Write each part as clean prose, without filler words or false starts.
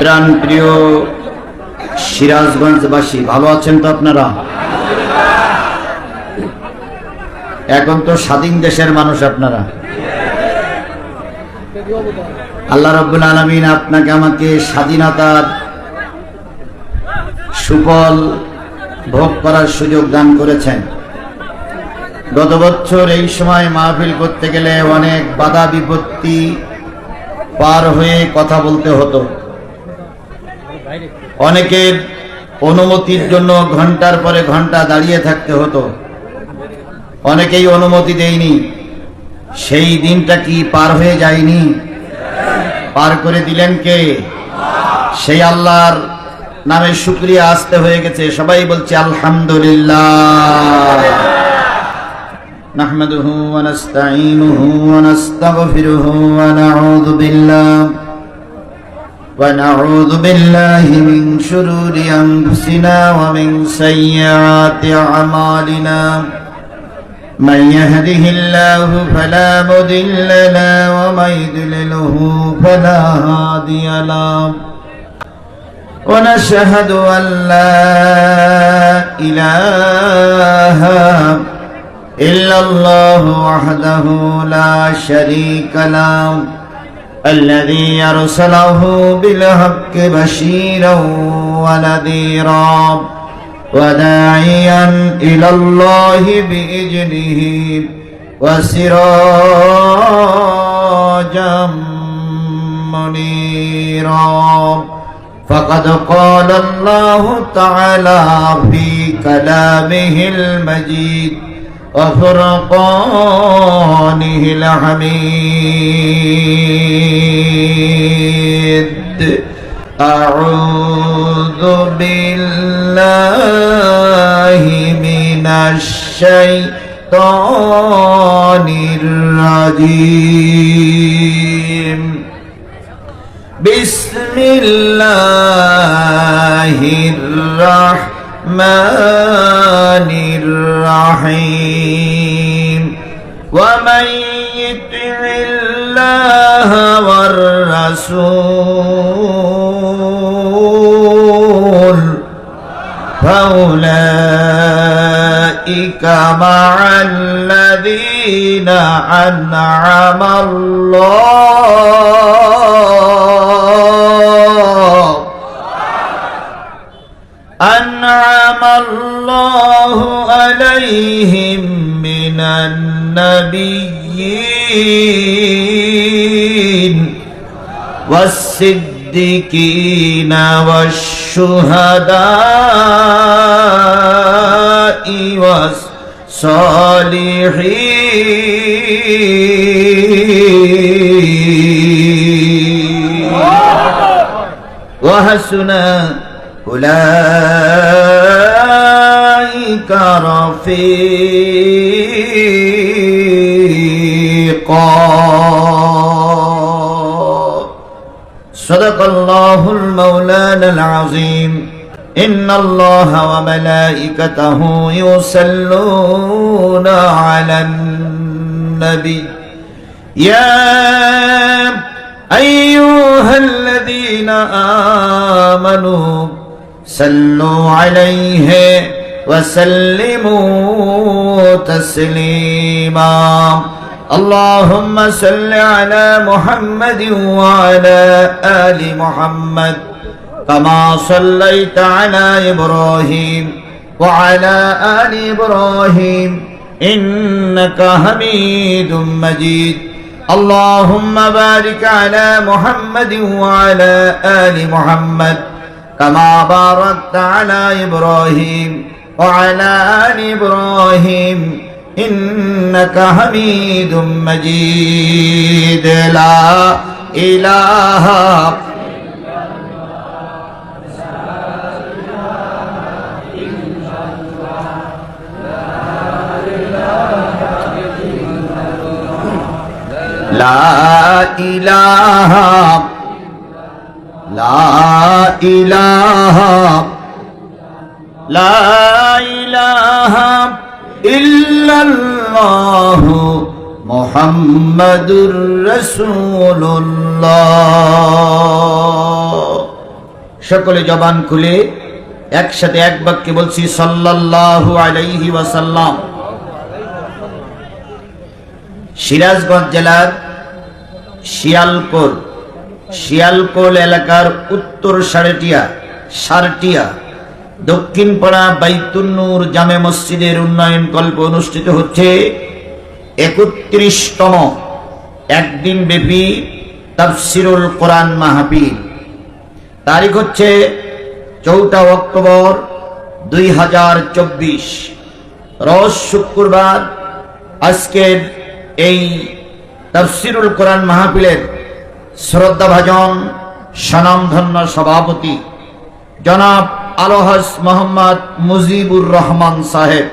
প্রাণ প্রিয় সিরাজগঞ্জবাসী, ভালো আছেন তো আপনারা? এখন তো স্বাধীন দেশের মানুষ আপনারা। আল্লাহ রাব্বুল আলামিন আপনাকে আমাকে স্বাধীনতার সুফল ভোগ করার সুযোগ দান করেছেন। গত বছর এই সময় মাহফিল করতে গেলে অনেক বাধা বিপত্তি পার হয়ে কথা বলতে হতো। অনেকের অনুমতির জন্য ঘন্টার পরে ঘন্টা দাঁড়িয়ে থাকতে হতো। অনেকেই অনুমতি দেয়নি। সেই দিনটা কি পার হয়ে যায়নি? পার করে দিলেন কে? সেই আল্লাহর নামে শুকরিয়া আসতে হয়ে গেছে। সবাই বলছে আলহামদুলিল্লাহ। নাহমাদুহু ওয়া নাস্তাঈনুহু ওয়া নাস্তাগফিরুহু ওয়া নাউযু বিল্লাহি মিন শুরুরি আনফুসিনা ওয়া মিন সাইয়্যাতি আমালিনা। من يهده الله فلا مضل له ومن يضلله فلا هادي له ونشهد أن لا إله إلا الله وحده لا شريك له الذي أرسله بالحق بشيرا ونذيرا وداعيا إلى الله بإذنه وسراجا منيرا فقد قال الله تعالى في كلامه المجيد وفرقانه الحميد. أعوذ بالله من الشيطان الرجيم. بسم الله الرحمن الرحيم. ومن يطع الله والرسول فأولئك مع الذين أنعم الله عليهم من النبيين والصديقين والشهداء والصالحين وحسن أولئك رفيقا. صدق الله المولانا العظيم. إن الله وملائكته يصلون على النبي يا أيها الذين آمنوا صلوا عليه وسلموا تسليما. اللهم صل على محمد وعلى آل محمد كما صليت على إبراهيم وعلى آل إبراهيم إنك حميد مجيد. اللهم بارك على محمد وعلى آل محمد كما باركت على إبراهيم وعلى آل إبراهيم إنك حميد مجيد. لا إله لا إله لا إله لا إله إلا الله محمد رسول الله. সকলে জবান খুলে একসাথে এক বাক্যে বলছি সাল্লাল্লাহু আলাইহি ওয়াসাল্লাম। সিরাজগঞ্জ জেলার শিয়ালকোল এলাকার উত্তর সারটিয়া দক্ষিণ পাড়া বাইতুন নূর জামে মসজিদের উন্নয়ন কল্প অনুষ্ঠিত হচ্ছে 31তম একদিন ব্যাপী তাফসিরুল কোরআন মাহফিল। তারিখ হচ্ছে 4 অক্টোবর 2024, রোজ শুক্রবার। আজকের এই তাফসিরুল কোরআন মাহফিলের শ্রদ্ধাভাজন স্বনামধন্য সভাপতি জনাব আলহাজ মোহাম্মদ মুজিবুর রহমান সাহেব,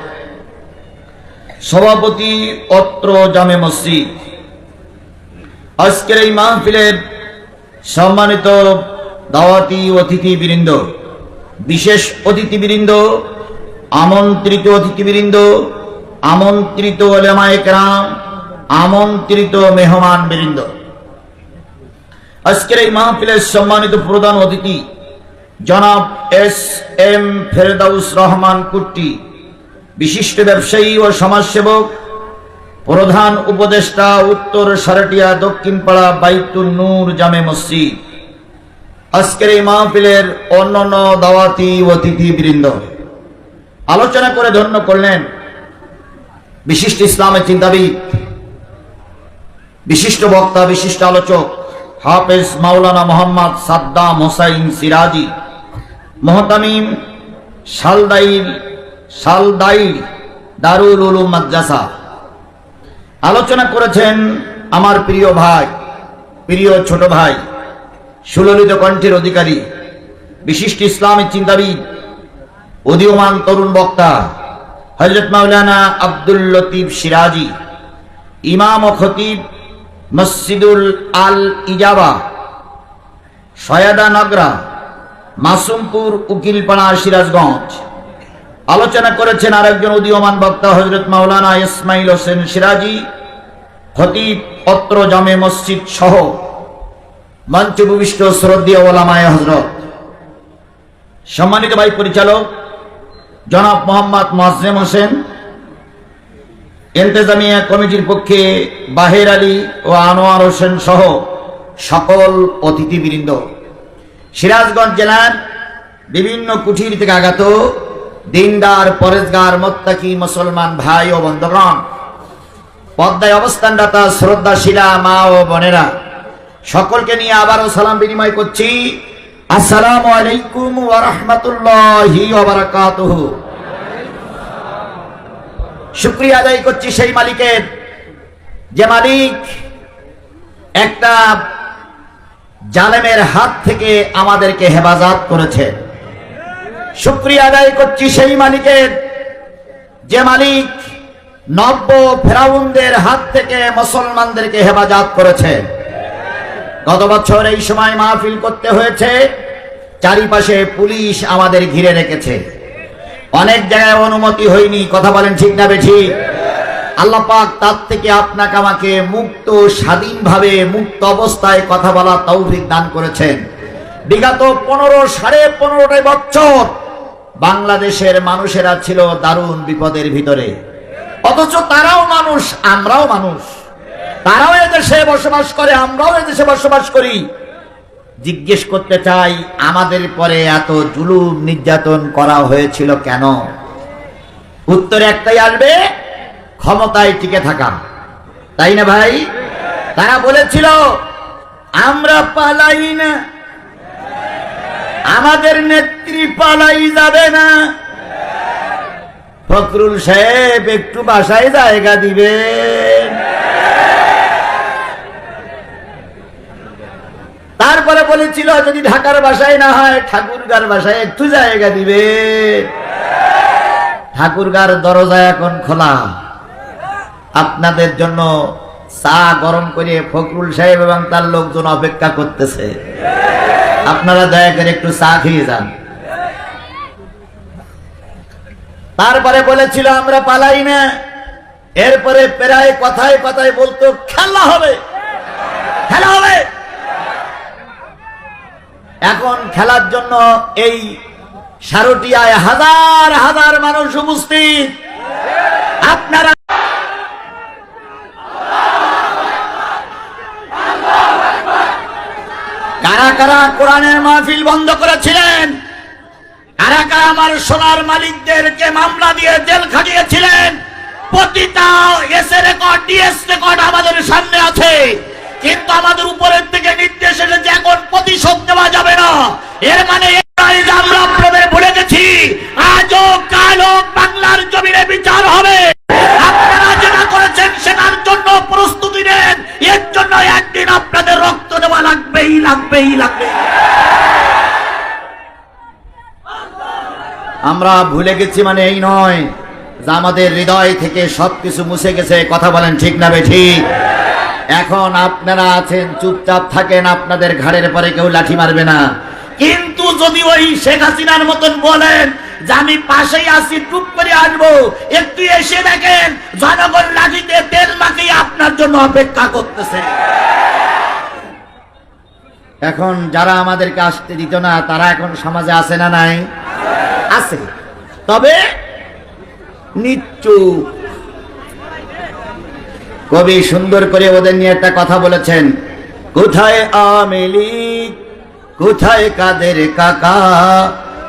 সভাপতি অত্র জামে মসজিদ। আজকের এই মাহফিলের সম্মানিত দাওয়াতি অতিথিবৃন্দ, বিশেষ অতিথিবৃন্দ, আমন্ত্রিত অতিথিবৃন্দ, আমন্ত্রিত উলামায়ে কেরাম, আমন্ত্রিত মেহমান বৃন্দ, আজকের এই মাহফিলের সম্মানিত প্রধান অতিথি জনাব এস.এম. ফেরদাউস রহমান কুট্টি, বিশিষ্ট ব্যবসায়ী ও সমাজসেবক, প্রধান উপদেষ্টা, উত্তর সারটিয়া দক্ষিণ পাড়া বাইতুন নূর জামে মসজিদ। আজকের এই মাহফিলের অন্যান্য দাওয়াতি অতিথিবৃন্দ আলোচনা করে ধন্য করলেন বিশিষ্ট ইসলামের চিন্তাবিদ, বিশিষ্ট বক্তা, বিশিষ্ট আলোচক হাফেজ মাওলানা মোহাম্মদ সাদ্দাম হোসাইন সিরাজি, মুহতামিম শালদাইল দারুল উলুম মাদ্রাসা। আলোচনা করেছেন আমার প্রিয় ভাই, প্রিয় ছোট ভাই, সুললিত কণ্ঠের অধিকারী, বিশিষ্ট ইসলামী চিন্তাবিদ, উদীয়মান তরুণ বক্তা হযরত মাওলানা আব্দুল লতিফ সিরাজি, ইমাম ও খতিব মসজিদুল আল ইজাবা, সয়াদা নগরা, মাসুমপুর, উকিলপাড়া, সিরাজগঞ্জ। আলোচনা করেছেন আরেকজন উদীয়মান বক্তা হযরত মাওলানা ইসমাইল হোসেন সিরাজি, খতিব অত্র জামে মসজিদ সহ মঞ্চে উপবিষ্ট শ্রদ্ধেয় ওলামায়ে হযরত। সম্মানিত ভাই পরিচালক জনাব মোহাম্মদ মোয়াজ্জেম হোসেন, ইন্তেজামিয়া কমিটির পক্ষে বাহের আলী ও আনোয়ার হোসেন সহ সকল অতিথিবৃন্দ, সিরাজগঞ্জ জেলার বিভিন্ন কুঠির থেকে আগত দিনদার, পরেজগার, মুত্তাকি মুসলমান ভাই ও বন্ধুগণ, পদ্মায় অবস্থানরতা শ্রদ্ধাশীলা মা ও বোনেরা, সকলকে নিয়ে আবারও সালাম বিনিময় করছি। আসসালামু আলাইকুম ওয়া রাহমাতুল্লাহি ওয়া বারাকাতুহু। শুকরিয়া আদায় করছি সেই মালিকের, যে মালিক একটা জালেমের হাত থেকে আমাদেরকে হেফাজত করেছে। শুকরিয়া আদায় করছি সেই মালিকের, যে মালিক নব্য ফেরাউনদের হাত থেকে মুসলমানদেরকে হেফাজত করেছে। গত বছর এই সময় মাহফিল করতে হয়েছে, চারিপাশে পুলিশ আমাদের ঘিরে রেখেছে, অনেক জায়গায় অনুমতি হয়নি। কথা বলেন ঠিক না বেঠিক? আল্লাহ পাক তার থেকে আপনাকে আমাকে মুক্ত, স্বাধীনভাবে, মুক্ত অবস্থায় কথা বলা তৌফিক দান করেছেন। বিগত 15-15.5 বছর বাংলাদেশের মানুষেরা ছিল দারুণ বিপদের ভিতরে, অথচ তারাও মানুষ, আমরাও মানুষ। তারাও এদেশে বসবাস করে, আমরাও এদেশে বসবাস করি। জিজ্ঞেস করতে চাই, আমাদের পরে এত জুলুম নির্যাতন করা হয়েছিল কেন? উত্তর একটাই আসবে, ক্ষমতায় টিকে থাকা, তাই না ভাই? তারা বলেছিল আমরা পালাই না, আমাদের নেত্রী পালাই যাবে না। ফখরুল সাহেব একটু বাসায় জায়গা দিবেন। তারপরে বলেছিল যদি ঢাকার বাসায় না হয় ঠাকুরগাঁর বাসায় একটু জায়গা দিবে। ঠাকুরগাঁর দরজা এখন খোলা, আপনাদের জন্য চা গরম করে ফখরুল সাহেব এবং তার লোকজন অপেক্ষা করতেছে, আপনারা দয়া করে একটু চা খেয়ে যান। তারপরে বলেছিল আমরা পালাই না, এরপরে প্রায় কথায় কথায় বলতো খেলা হবে, খেলা হবে। এখন খেলার জন্য এই সারুটিয়ায় হাজার হাজার মানুষ উপস্থিত। আপনারা কারা কারা কোরআনের মাহফিল বন্ধ করেছিলেন? কারা কারা আমার সোনার মালিকদেরকে মামলা দিয়ে জেল খাটিয়েছিলেন? প্রতিটা এস রেকর্ড, ডিএস রেকর্ড আমাদের সামনে আছে। কিন্তু আমাদের উপরের থেকে নির্দেশ এসেছে এখন প্রতিশোধ নেওয়া যাবে না। এর মানে আমরা আপনাদের বলে গেছি, আজও কালও বাংলার জমিনে বিচার হবে। আপনারা যেটা করেছেন সেটার জন্য প্রস্তুতি নেন। এর জন্য একদিন আপনাদের রক্ত দেওয়া লাগবেই লাগবেই লাগবে। আমরা ভুলে গেছি মানে এই নয় যে আমাদের হৃদয় থেকে সবকিছু মুছে গেছে। কথা বলেন ঠিক না বেঠিক? এখন আপনারা আছেন, চুপচাপ থাকেন, আপনাদের ঘাড়ের পরে কেউ লাঠি মারবে না। কিন্তু যদি ওই শেখ হাসিনার মতন বলেন যে আমি পাশেই আছি, টুপ করে আসবো, একটু এসে দেখেন জনগণ লাঠিতে তেল মাখিয়ে আপনার জন্য অপেক্ষা করতেছে। এখন যারা আমাদেরকে আসতে দিত না তারা এখন সমাজে আছে না নাই? আছে, তবে নিশ্চুপ। কবি সুন্দর করে ওদের নিয়ে একটা কথা বলেছেন, কোথায় আওয়ামী লীগ, কোথায় কাদের কাকা,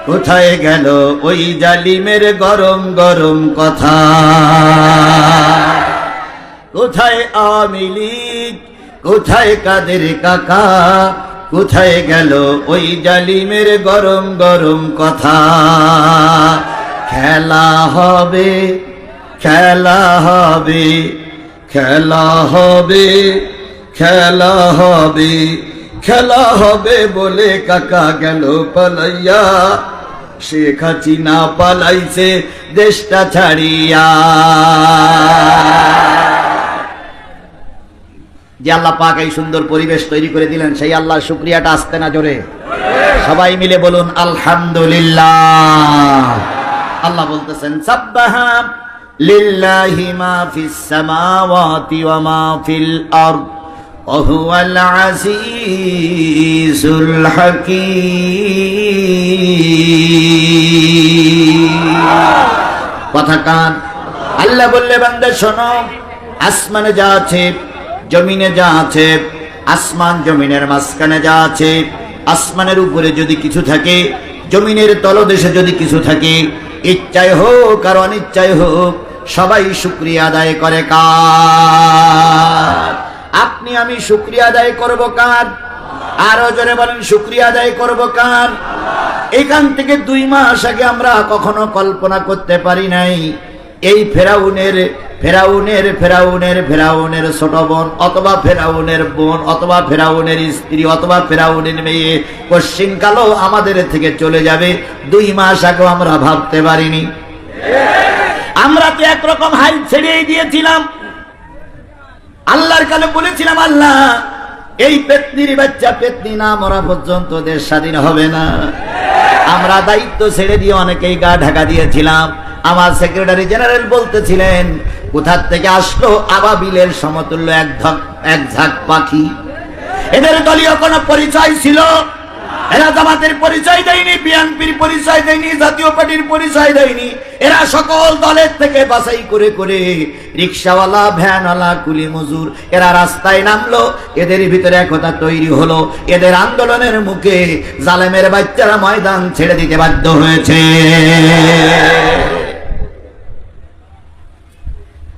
কোথায় গেল ওই জালিমের গরম গরম কথা। কোথায় আওয়ামী লীগ, কোথায় কাদের কাকা, কোথায় গেল ওই জালিমের গরম গরম কথা। খেলা হবে, খেলা হবে, খেলা হবে, খেলা হবে, খেলা হবে বলে কাকা গেল পালাইয়া, শেখ হাসিনা পালাইছে দেশটা ছাড়িয়া। যে আল্লাহ পাক এই সুন্দর পরিবেশ তৈরি করে দিলেন, সেই আল্লাহর শুকরিয়াটা আসতে না জোরে সবাই মিলে বলুন আলহামদুলিল্লাহ। আল্লাহ বলতেছেন সাব্বাহা লিল্লাহি মা ফিস সামাওয়াতি ওয়া মা ফিল আরদ ওয়া হুয়াল আজিজুল হাকীম। কথা কান। আল্লাহ বললে বান্দা শোনো, আসমানে যা আছে, জমিনে যা আছে, আসমান জমিনের মাঝখানে যা আছে, আসমানের উপরে যদি কিছু থাকে, জমিনের তলদেশে যদি কিছু থাকে, ইচ্ছায় হোক আর অনিচ্ছায় হোক, সবাই শুকরিয়া আদায় করে কার? আপনি আমি শুকরিয়া আদায় করব কার? আরো জোরে বলেন শুকরিয়া আদায় করব কার? এখান থেকে 2 মাস আগে আমরা কখনো কল্পনা করতে পারি নাই এই ফেরাউনের ফেরাউনের ফেরাউনের ফেরাউনের ছোট বোন অথবা ফেরাউনের বোন অথবা ফেরাউনের স্ত্রী অথবা ফেরাউনের মেয়ে পশ্চিমকালও আমাদের থেকে চলে যাবে। 2 মাস আগে আমরা ভাবতে পারিনি। আমরা তো একরকম হাল ছেড়েই দিয়েছিলাম। আল্লাহর কাছে বলেছিলাম, আল্লাহ এই পেতনির বাচ্চা পেতনি না মরা পর্যন্ত দেশ স্বাধীন হবে না। আমরা দায়িত্ব ছেড়ে দিয়ে অনেকেই গা ঢাকা দিয়েছিলাম। আমার সেক্রেটারি জেনারেল বলতেছিলেন, কোথা থেকে আসলো আবাবিলের সমতুল্য এক ঝাঁক পাখি। এদের দলীয় কোনো পরিচয় ছিল? এরা জামাতের পরিচয় দেয়নি, বিএনপির পরিচয় দেয়নি, জাতীয় পার্টির পরিচয় দেয়নি। এরা সকল দলের থেকে বাছাই করে করে রিক্সাওয়ালা, ভ্যানওয়ালা, কুলি মজুর এরা রাস্তায় নামলো। এদের ভিতরে একতা তৈরি হলো। এদের আন্দোলনের মুখে জালেমের বাচ্চারা ময়দান ছেড়ে দিতে বাধ্য হয়েছে।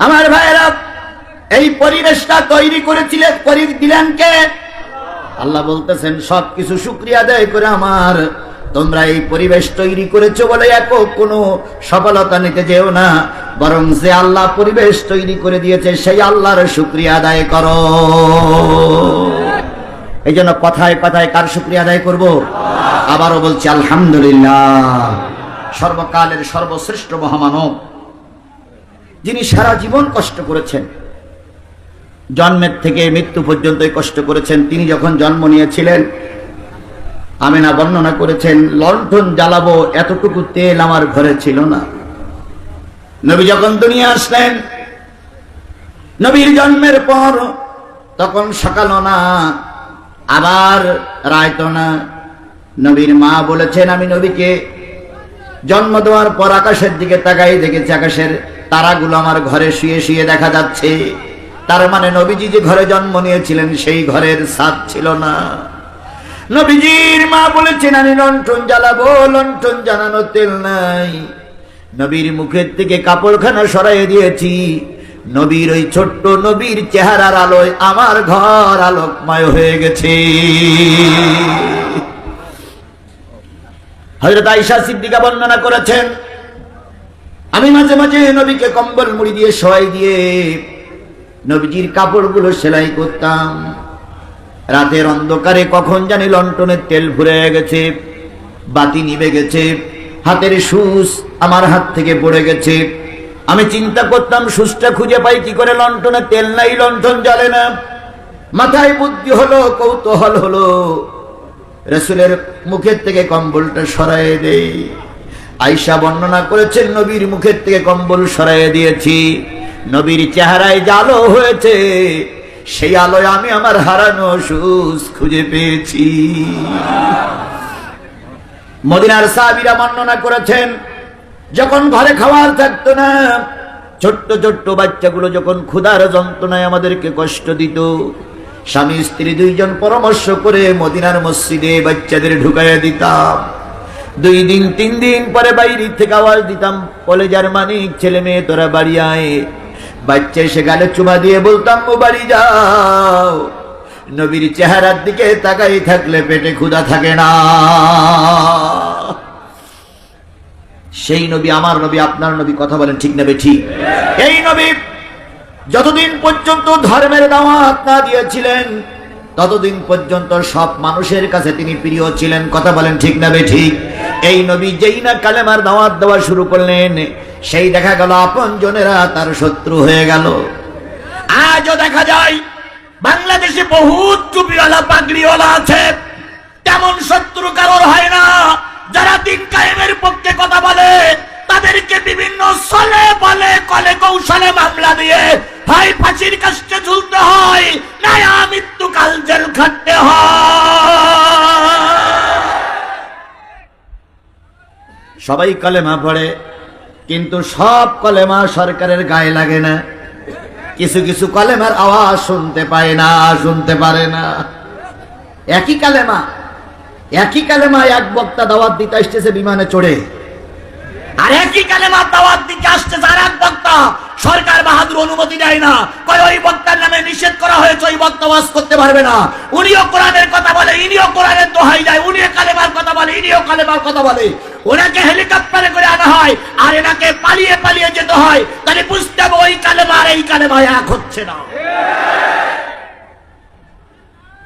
আমার ভাইয়েরা, এই পরিবেশটা তৈরি করেছিলেন, করে দিলেন কে? আল্লাহ বলতেছেন সবকিছু শুকরিয়া আদায় করে আমার, তোমরা এই পরিবেশ তৈরি করেছো বলে একক কোনো সফলতা নিতে যেও না, বরং যে আল্লাহ পরিবেশ তৈরি করে দিয়েছে সেই আল্লাহর শুকরিয়া আদায় করো। এই জন্য কথায় কথায় কার শুকরিয়া আদায় করব? আবারও বলছি আলহামদুলিল্লাহ। সর্বকালের সর্বশ্রেষ্ঠ মহামানব, যিনি সারা জীবন কষ্ট করেছেন, জন্মের থেকে মৃত্যু পর্যন্ত কষ্ট করেছেন। তিনি যখন জন্ম নিয়েছিলেন, আমিনা বর্ণনা করেছেন, লণ্ঠন জ্বালাবো এতটুকু তেল আমার ঘরে ছিল না। নবী যখন দুনিয়া আসলেন, নবীর জন্মের পর তখন সকালও না, আবার রায়তো না, নবীর মা বলেছেন, আমি নবীকে জন্ম দেওয়ার পর আকাশের দিকে তাকাই দেখেছি আকাশের তারাগুলো আমার ঘরে শুয়ে শুয়ে দেখা যাচ্ছে। তার মানে নবীজি যে ঘরে জন্ম নিয়েছিলেন সেই ঘরের ছাদ ছিল না। নবীজির মা বলেছেন, আমি লণ্ঠন জ্বালাবো, লণ্ঠন জ্বালানো তেল নাই। নবীর মুখের থেকে কাপড়খানা সরাইয়ে দিয়েছি। নবীর ওই ছোট্ট নবীর চেহারার আলোয় আমার ঘর আলোকময় হয়ে গেছে। হযরত আয়েশা সিদ্দিকা বর্ণনা করেছেন, আমি মাঝে মাঝে নবীকে কম্বল মুড়ি দিয়ে শোয়াই দিয়ে নবীজির কাপড়গুলো সেলাই করতাম। রাতের অন্ধকারে কখন জানি লণ্ঠনের তেল ফুরিয়ে গেছে, বাতি নিভে গেছে, হাতের সুচ আমার হাত থেকে পড়ে গেছে। আমি চিন্তা করতাম সুচটা খুঁজে পাই কি করে, লণ্ঠনে তেল নাই, লণ্ঠন জ্বলে না। মাথায় বুদ্ধি হলো, কৌতূহল হলো, রাসূলের মুখের থেকে কম্বলটা সরাইয়ে দেই। আয়েশা বর্ণনা করেছেন, নবীর মুখের থেকে কম্বল সরাইয়ে দিয়েছি। নবীর চেহারায় যে আলো হয়েছে সেই আলোয় আমি আমার হারানো সুচ খুঁজে পেয়েছি। মদিনার সাহাবীরা বর্ণনা করেছেন, যখন ঘরে খাবার থাকতো না, ছোট্ট ছোট্ট বাচ্চাগুলো যখন ক্ষুধার যন্ত্রণায় আমাদেরকে কষ্ট দিত, স্বামী স্ত্রী দুইজন পরামর্শ করে মদিনার মসজিদে বাচ্চাদের ঢুকাইয়া দিতাম। 2 দিন 3 দিন পরে বাইরে থেকে আওয়াজ দিতাম, কলেজার মানিক ছেলে মেয়ে তোরা বাড়ি আয়। বাচ্চা এসে গালে চুমা দিয়ে বলতাম, ও বাড়ি যাও। নবীর চেহারার দিকে তাকাই থাকলে পেটে ক্ষুধা থাকে না। সেই নবী আমার নবী, আপনার নবী, কথা বলেন ঠিক না বেঠিক? এই নবী যতদিন পর্যন্ত ধর্মের দাওয়াত না দিয়েছিলেন ততদিন পর্যন্ত সব মানুষের কাছে তিনি প্রিয় ছিলেন, কথা বলেন ঠিক না বেঠিক? এই নবী যেই না কালেমার দাওয়াত দেওয়া শুরু করলেন, সেই দেখা গেল আপনজনেরা তার শত্রু হয়ে গেল। আজও দেখা যায় বাংলাদেশে বহুত টুপিওয়ালা পাগড়িওয়ালা আছে, তেমন শত্রু কারোর হয় না। যারা দিন কায়েমের পক্ষে কথা বলে তাদেরকে বিভিন্ন ছলে বলে কলে কৌশলে মামলা দিয়ে হয় ফাঁসির কাস্টে ঝুলতে হয়, না মৃত্যুকাল জেল খাটতে হয়। সবাই কলেমা পড়ে, কিন্তু সব কলেমা সরকারের গায়ে লাগে না। কিছু কিছু কলেমার আওয়াজ শুনতে পায় না, শুনতে পারে না। একই কালেমা এক বক্তা দাওয়াত দিতে আসতেছে বিমানে চড়ে, আর একই কালেমা দাওয়াত দিতে আসতেছে আর এক বক্তা, সরকার বাহাদুর অনুমতি দেয় না, কয় ওই বক্তার নামে নিষেধ করা হয়েছে, ওই বক্তা ওয়াজ করতে পারবে না। উনিও কোরআনের কথা বলে, ইনিও কোরআনের দোহাই দেয়, উনিও কালেমার কথা বলে, ইনিও কালেমার কথা বলে। ওনাকে হেলিকপ্টারে করে আনা হয় আর এনাকে পালিয়ে পালিয়ে যেতে হয়। তাহলে বুঝতে হবে ওই কালেমা আর এই কালেমা এক হচ্ছে না।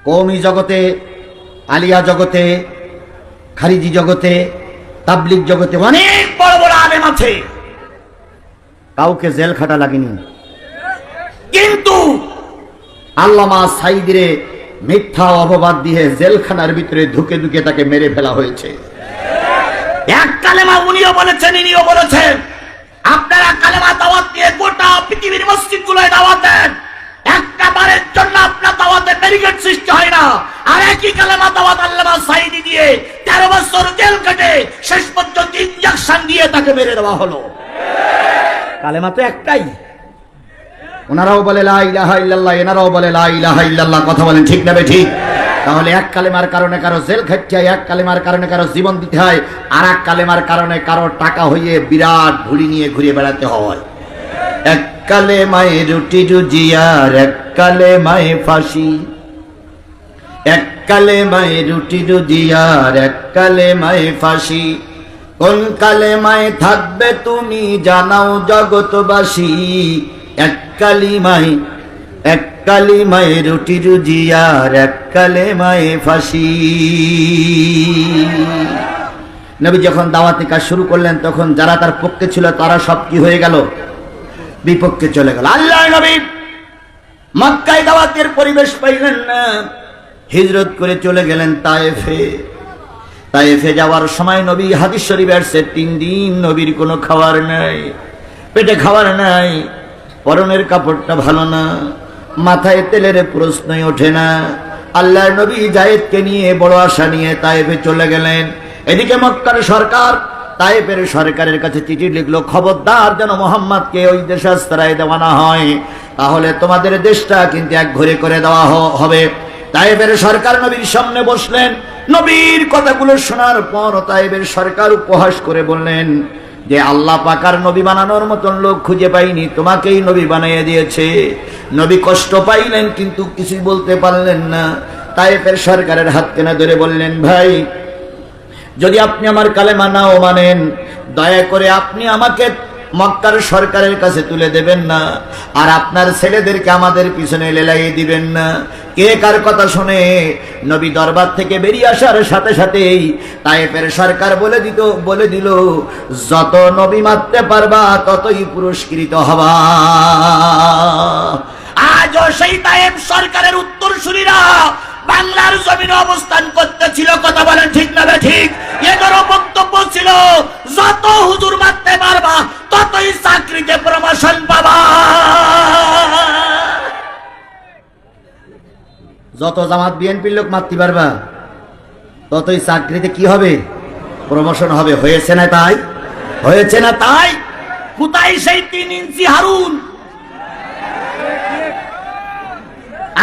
কওমি জগতে, আলিয়া জগতে, খারিজি জগতে, তাবলিগ জগতে অনেক বড় বড় আলেম আছে, কাউকে জেল খাটা লাগেনি। কিন্তু আল্লামা সাঈদীরে মিথ্যা অপবাদ দিয়ে জেলখানার ভিতরে ঢুকে ঢুকে তাকে মেরে ফেলা হয়েছে। এক কালেমা উনিও বলেছেন, ইনিও বলেছেন। আপনারা কালেমা দাওয়াত দিয়ে গোটা পৃথিবীর মসজিদগুলোয় দাওয়াত দেন, একটা বারের জন্য আপনার দাওয়াতের ব্যারিকেড সৃষ্টি হয় না। আর একই কালেমা দাওয়াত আল্লামা সাঈদী দিয়ে 13 বছর জেল কাটে, শেষ পর্যন্ত ইনজেকশন দিয়ে তাকে মেরে দেওয়া হলো। কালেমা তো একটাই, ওনারাও বলে লা ইলাহা ইল্লাল্লাহ, এনারাও বলে লা ইলাহা ইল্লাল্লাহ, কথা বলেন ঠিক না ঠিক? তাহলে এক কালেমার কারণে কারো জেল খাটতে হয়, এক কালেমার কারণে কারো জীবন দিতে হয়, আর এক কালেমার কারণে কারো টাকা হইয়ে বিরাট ভুড়ি নিয়ে ঘুরে বেড়াতে হয়। এক কালেমায় রুটি রুজিয়ার, এক কালেমায় ফাঁসি, এক কালেমায় রুটি রুজিয়ার, এক কালেমায় ফাঁসি। কোন কালেমায় থাকবে তুমি জানাও জগৎবাসী, এক কালিমায়, এক কালিমায় রুটি রুজিয়ার, এক কালেমায় ফাঁসি। নবী যখন দাওয়াতি কাজ শুরু করলেন তখন যারা তার পক্ষে ছিল তারা সব কি হয়ে গেল? বিপক্ষে চলে গেল। আল্লাহ নবী মক্কায় দাওয়াতের পরিবেশ পাইলেন না, হিজরত করে চলে গেলেন তায়েফে। তায়েফে যাওয়ার সময় নবী হাদিস শরীফে আসছে 3 দিন নবীর কোনো খাবার নাই, পেটে খাবার নাই, পরনের কাপড়টা ভালো না, মাথায় তেলের প্রশ্নই ওঠে না। আল্লাহর নবী যায়েদকে নিয়ে বড় আশা নিয়ে তায়েফে চলে গেলেন। এদিকে মক্কার সরকার তায়েফের সরকারের কাছে চিঠি লিখলো, খবরদার যেন মোহাম্মদকে ওই দেশে আশ্রয় দেওয়া না হয়, তাহলে তোমাদের দেশটা কিন্তু এক ঘরে করে দেওয়া হবে। তায়েফের সরকার নবীর সামনে বসলেন। নবীর কথাগুলো শোনার পর তায়েফের সরকার উপহাস করে বললেন যে আল্লাহ পাক আর নবী বানানোর মতন লোক খুঁজে পাইনি, তোমাকেই নবী বানিয়ে দিয়েছে। নবী কষ্ট পাইলেন কিন্তু কিছুই বলতে পারলেন না। তায়েফের সরকারের হাত টেনে ধরে বললেন, ভাই যদি আপনি আমার কালেমা নাও মানেন, দয়া করে আপনি আমাকে মক্কার সরকারের কাছে তুলে দেবেন না, আর আপনার ছেলেদেরকে আমাদের পিছনে লেলাইয়ে দিবেন না। কে কার কথা শুনে? নবী দরবার থেকে বেরিয়ে আসার সাথে সাথেই তায়েফের সরকার বলে দিল যত নবী মারতে পারবা ততই পুরস্কৃত হবা। আজও সেই তায়েফ সরকারের উত্তরসূরিরা বাংলার জমিনে অবস্থান করতেছিল। কথা বলেন ঠিক না ঠিক? এদেরও বক্তব্য ছিল যত হুজুর মারতে পারবা ততই চাকরিতে প্রমোশন পাবা। যত জামাত বিএনপির লোক মারতে পারবা ততই চাকরিতে কি হবে? প্রমোশন হবে। হয়েছে না তাই? হয়েছে না তাই? কোথায় সেই 3 ইঞ্চি হারুন?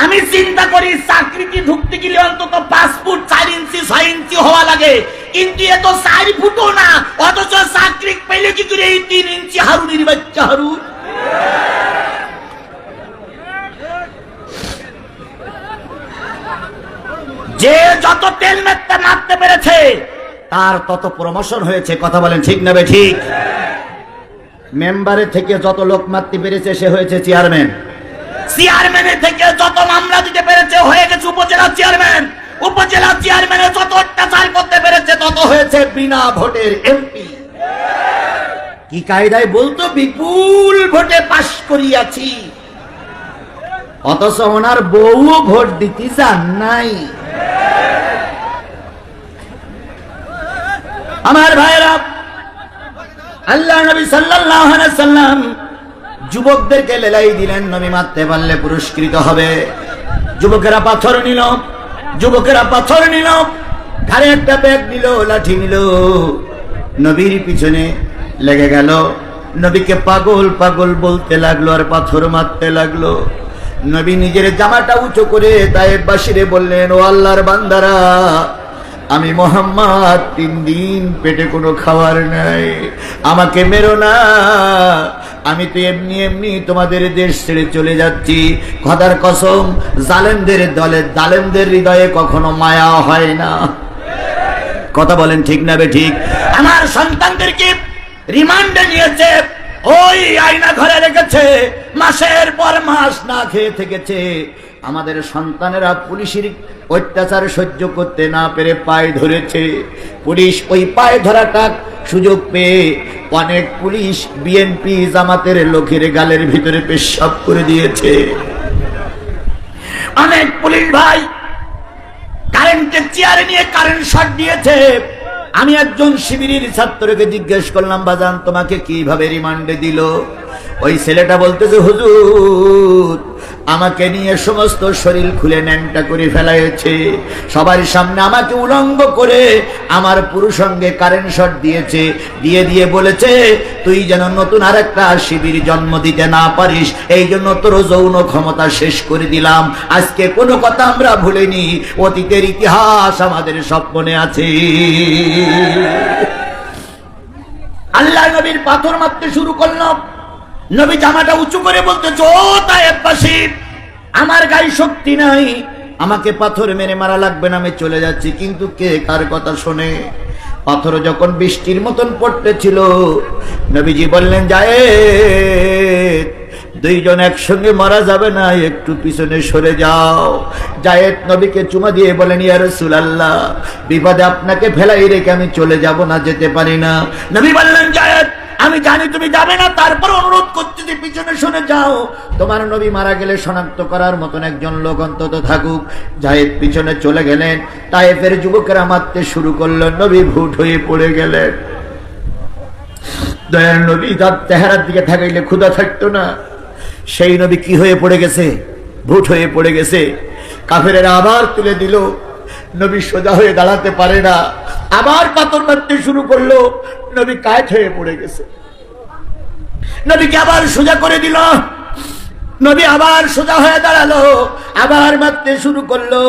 আমি চিন্তা করি চাকরিতে ঢুকতে গেলে অন্তত 5 ফুট 4 ইঞ্চি 6 ইঞ্চি হওয়া লাগে, কিন্তু এ তো 4 ফুটও না, অথচ চাকরি পেলে কি করে এই 3 ইঞ্চি হারুনের বাচ্চা হারুন? যে যত তেল মারতে পেরেছে তার তত প্রমোশন হয়েছে। কথা বলেন ঠিক না ঠিক? মেম্বারের থেকে যত লোক মারতে পেরেছে সে হয়েছে চেয়ারম্যান, চেয়ারম্যানের থেকে যত মামলা দিতে পেরেছে হয়ে গেছে উপজেলা চেয়ারম্যান, উপজেলা চেয়ারম্যানের যত অত্যাচার করতে পেরেছে তত হয়েছে বিনা ভোটের এমপি। কি কায়দায় বলতো বিপুল ভোটে পাশ করিয়াছি, অথচ ওনার বউ ভোট দিতে যান নাই। আমার ভাইরা, আল্লাহ নবী সাল্লাল্লাহু আলাইহি ওয়াসাল্লাম যুবকদেরকে লেলাই দিলেন, নবী মারতে পারলে পুরস্কৃত হবে। যুবকেরা পাথর নিল, যুবকেরা পাথর নিল, ঘাড়ে একটা ব্যাগ নিল, লাঠি নিল, নবীর পিছনে লেগে গেল। নবীকে পাগল পাগল বলতে লাগলো আর পাথর মারতে লাগলো। নবী নিজের জামাটা উঁচু করে তায়েফবাসীরে বললেন, ও আল্লাহর বান্দারা, আমি মোহাম্মদ 3 দিন পেটে কোনো খাবার নাই, আমাকে মেরো না, আমি তো এমনি এমনি তোমাদের দেশ ছেড়ে চলে যাচ্ছি। খোদার কসম, জালেমদের হৃদয়ে কখনো মায়া হয় না। কথা বলেন ঠিক না ঠিক? আমার সন্তানদেরকে রিমান্ডে নিয়েছে, ওই আয়না ঘরে রেখেছে, মাসের পর মাস না খেয়ে থেকেছে। আমাদের সন্তানেরা পুলিশের অত্যাচার সহ্য করতে না পেরে পায়ে ধরেছে। পুলিশ ওই পায়ে ধরাটা সুযোগ পেয়ে অনেক পুলিশ বিএনপি জামাতের লোকের গালের ভিতরে পেশাব করে দিয়েছে। অনেক পুলিশ ভাই কারেন্টের চেয়ারে নিয়ে কারেন্ট শট দিয়েছে। আমি একজন শিবিরের ছাত্রকে জিজ্ঞেস করলাম, বাজান তোমাকে কিভাবে রিমান্ডে দিল? ওই ছেলেটা বলতেছে, হুজুর আমাকে নিয়ে সমস্ত শরীর খুলে ন্যাংটা করে ফেলাইছে, সবার সামনে আমাকে উলঙ্গ করে আমার পুরুষঙ্গে কারেন্ট শট দিয়েছে, দিয়ে বলেছে তুই যেন নতুন আরেকটা শিবির জন্ম দিতে না পারিস, এই জন্য তোর যৌন ক্ষমতা শেষ করে দিলাম। আজকে কোনো কথা আমরা ভুলিনি, অতীতের ইতিহাস আমাদের সব মনে আছে। আল্লাহ নবীর পাথর মারতে শুরু করলো। নবী জামাটা উঁচু করে বলতে, ও তায়েফবাসী, আমার গায়ে শক্তি নাই, আমাকে পাথর মেরে মারা লাগবে না, আমি চলে যাচ্ছি। কিন্তু কে কার কথা শোনে? পাথর যখন বৃষ্টির মতন পড়তেছিল, নবীজি বললেন, যায়েদ, 2 জন একসঙ্গে মারা যাবে না, একটু পিছনে সরে যাও। যায়েদ নবীকে চুমা দিয়ে বলেন, ইয়া রাসূলুল্লাহ, বিপদে আপনাকে ফেলাই রেখে আমি চলে যাব না, যেতে পারি না। নবী বললেন, যায়েদ, আমি জানি তুমি যাবে না, তারপর অনুরোধ করতে যে পিছনে শুনে যাও, তোমার নবী মারা গেলে শনাক্ত করার মতন একজন লোক অন্তত থাকুক। যায়েদ পিছনে চলে গেলেন। তায়েফের যুবকেরা মারতে শুরু করলো, নবী ভুট হয়ে পড়ে গেলেন। দয়ার নবী তার চেহারার দিকে থাকাইলে ক্ষুধা থাকতো না, সেই নবী কি হয়ে পড়ে গেছে? ভুট হয়ে পড়ে গেছে। কাফেরেরা আবার তুলে দিল। নবী সোজা হয়ে দাঁড়াতে পারে না, আবার পাথর মারতে শুরু করলো। নবী কাঠ হয়ে পড়ে গেছে। নবীকে আবার সোজা করে দিল। নবী আবার সোজা হয়ে দাঁড়ালো, আবার মারতে শুরু করলো।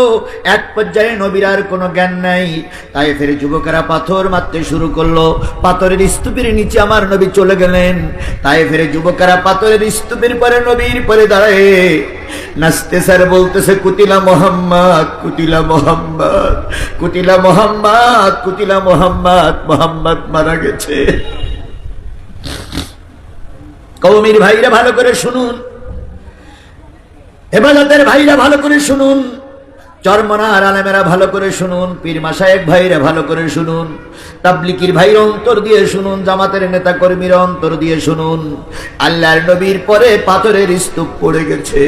এক পর্যায়ে নবীর আর কোনো জ্ঞান নাই। তাই ফের যুবকেরা পাথর মারতে শুরু করলো। পাথরের স্তূপের নিচে আমার নবী চলে গেলেন। তাই ফের যুবকেরা পাথরের স্তূপের পরে নবীর পরে দাঁড়ায় নাচতে স্যার বলতেছে, কুতিলা মোহাম্মদ, কুতিলা মোহাম্মদ, কুতিলা মোহাম্মদ, কুতিলা মোহাম্মদ, মোহাম্মদ মারা গেছে। কওমের ভাইরা ভালো করে শুনুন, হেফাজতের ভাইরা ভালো করে শুনুন, চরমনার আলেমেরা ভালো করে শুনুন, পীর মাশায়েখ ভাইরা ভালো করে শুনুন, তাবলিগের ভাইরা অন্তর দিয়ে শুনুন, জামাতের নেতা কর্মীরা অন্তর দিয়ে শুনুন। আল্লাহর নবীর পরে পাথরের স্তূপ পড়ে গেছে।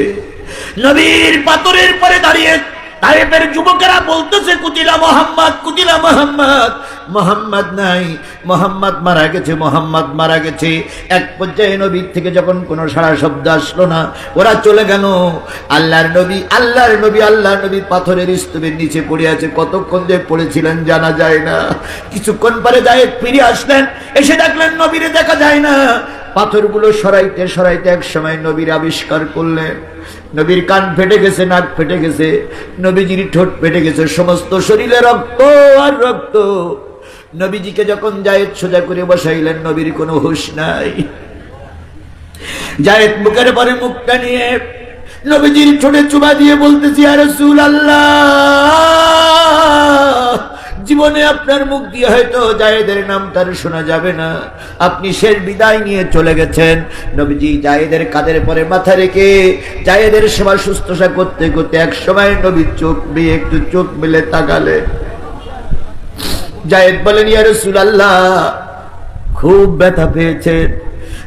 নবীর পাথরের পরে দাঁড়িয়ে তায়েফের যুবকেরা বলতেছে, কুতিলা মোহাম্মদ, কুতিলা মোহাম্মদ, মোহাম্মদ নাই, মোহাম্মদ মারা গেছে, মোহাম্মদ মারা গেছে। এক পর্যায়ে নবীর থেকে যখন কোনো সারা শব্দ আসলো না, ওরা চলে গেল। আল্লাহর নবী, আল্লাহর নবী, আল্লাহর নবী পাথরের স্তূপের নিচে পড়ে আছে। কতক্ষণ যে পড়েছিলেন জানা যায় না। কিছুক্ষণ পরে যায়েদ ফিরে আসলেন, এসে দেখলেন নবীরে দেখা যায় না। পাথরগুলো সরাইতে সরাইতে এক সময় নবীর আবিষ্কার করলেন। নবীর কান ফেটে গেছে, নাক ফেটে গেছে, নবীজির ঠোঁট ফেটে গেছে, সমস্ত শরীরে রক্ত আর রক্ত। নবীজিকে যখন যায়েদ সোজা করে বসাইলেন, নবীর কোনো হুঁশ নাই। যায়েদ মুখের পরে মুখটা নিয়ে নবীজির ঠোঁটে চুমা দিয়ে বলতেছি, ইয়া রাসূলুল্লাহ, জীবনে আপনার মুখ দিয়ে হয়তো জায়েদের নাম তার শোনা যাবে না। আপনি শেষ বিদায় নিয়ে চলে গেছেন। নবীজি জায়েদের কাঁধের পরে মাথা রেখে জায়েদের সেবা শুশ্রূষা করতে করতে এক সময় নবীর চোখ দিয়ে একটু চোখ মেলে তাকালেন। জায়েদ বলেন, ইয়া রাসূলুল্লাহ, খুব ব্যথা পেয়েছে।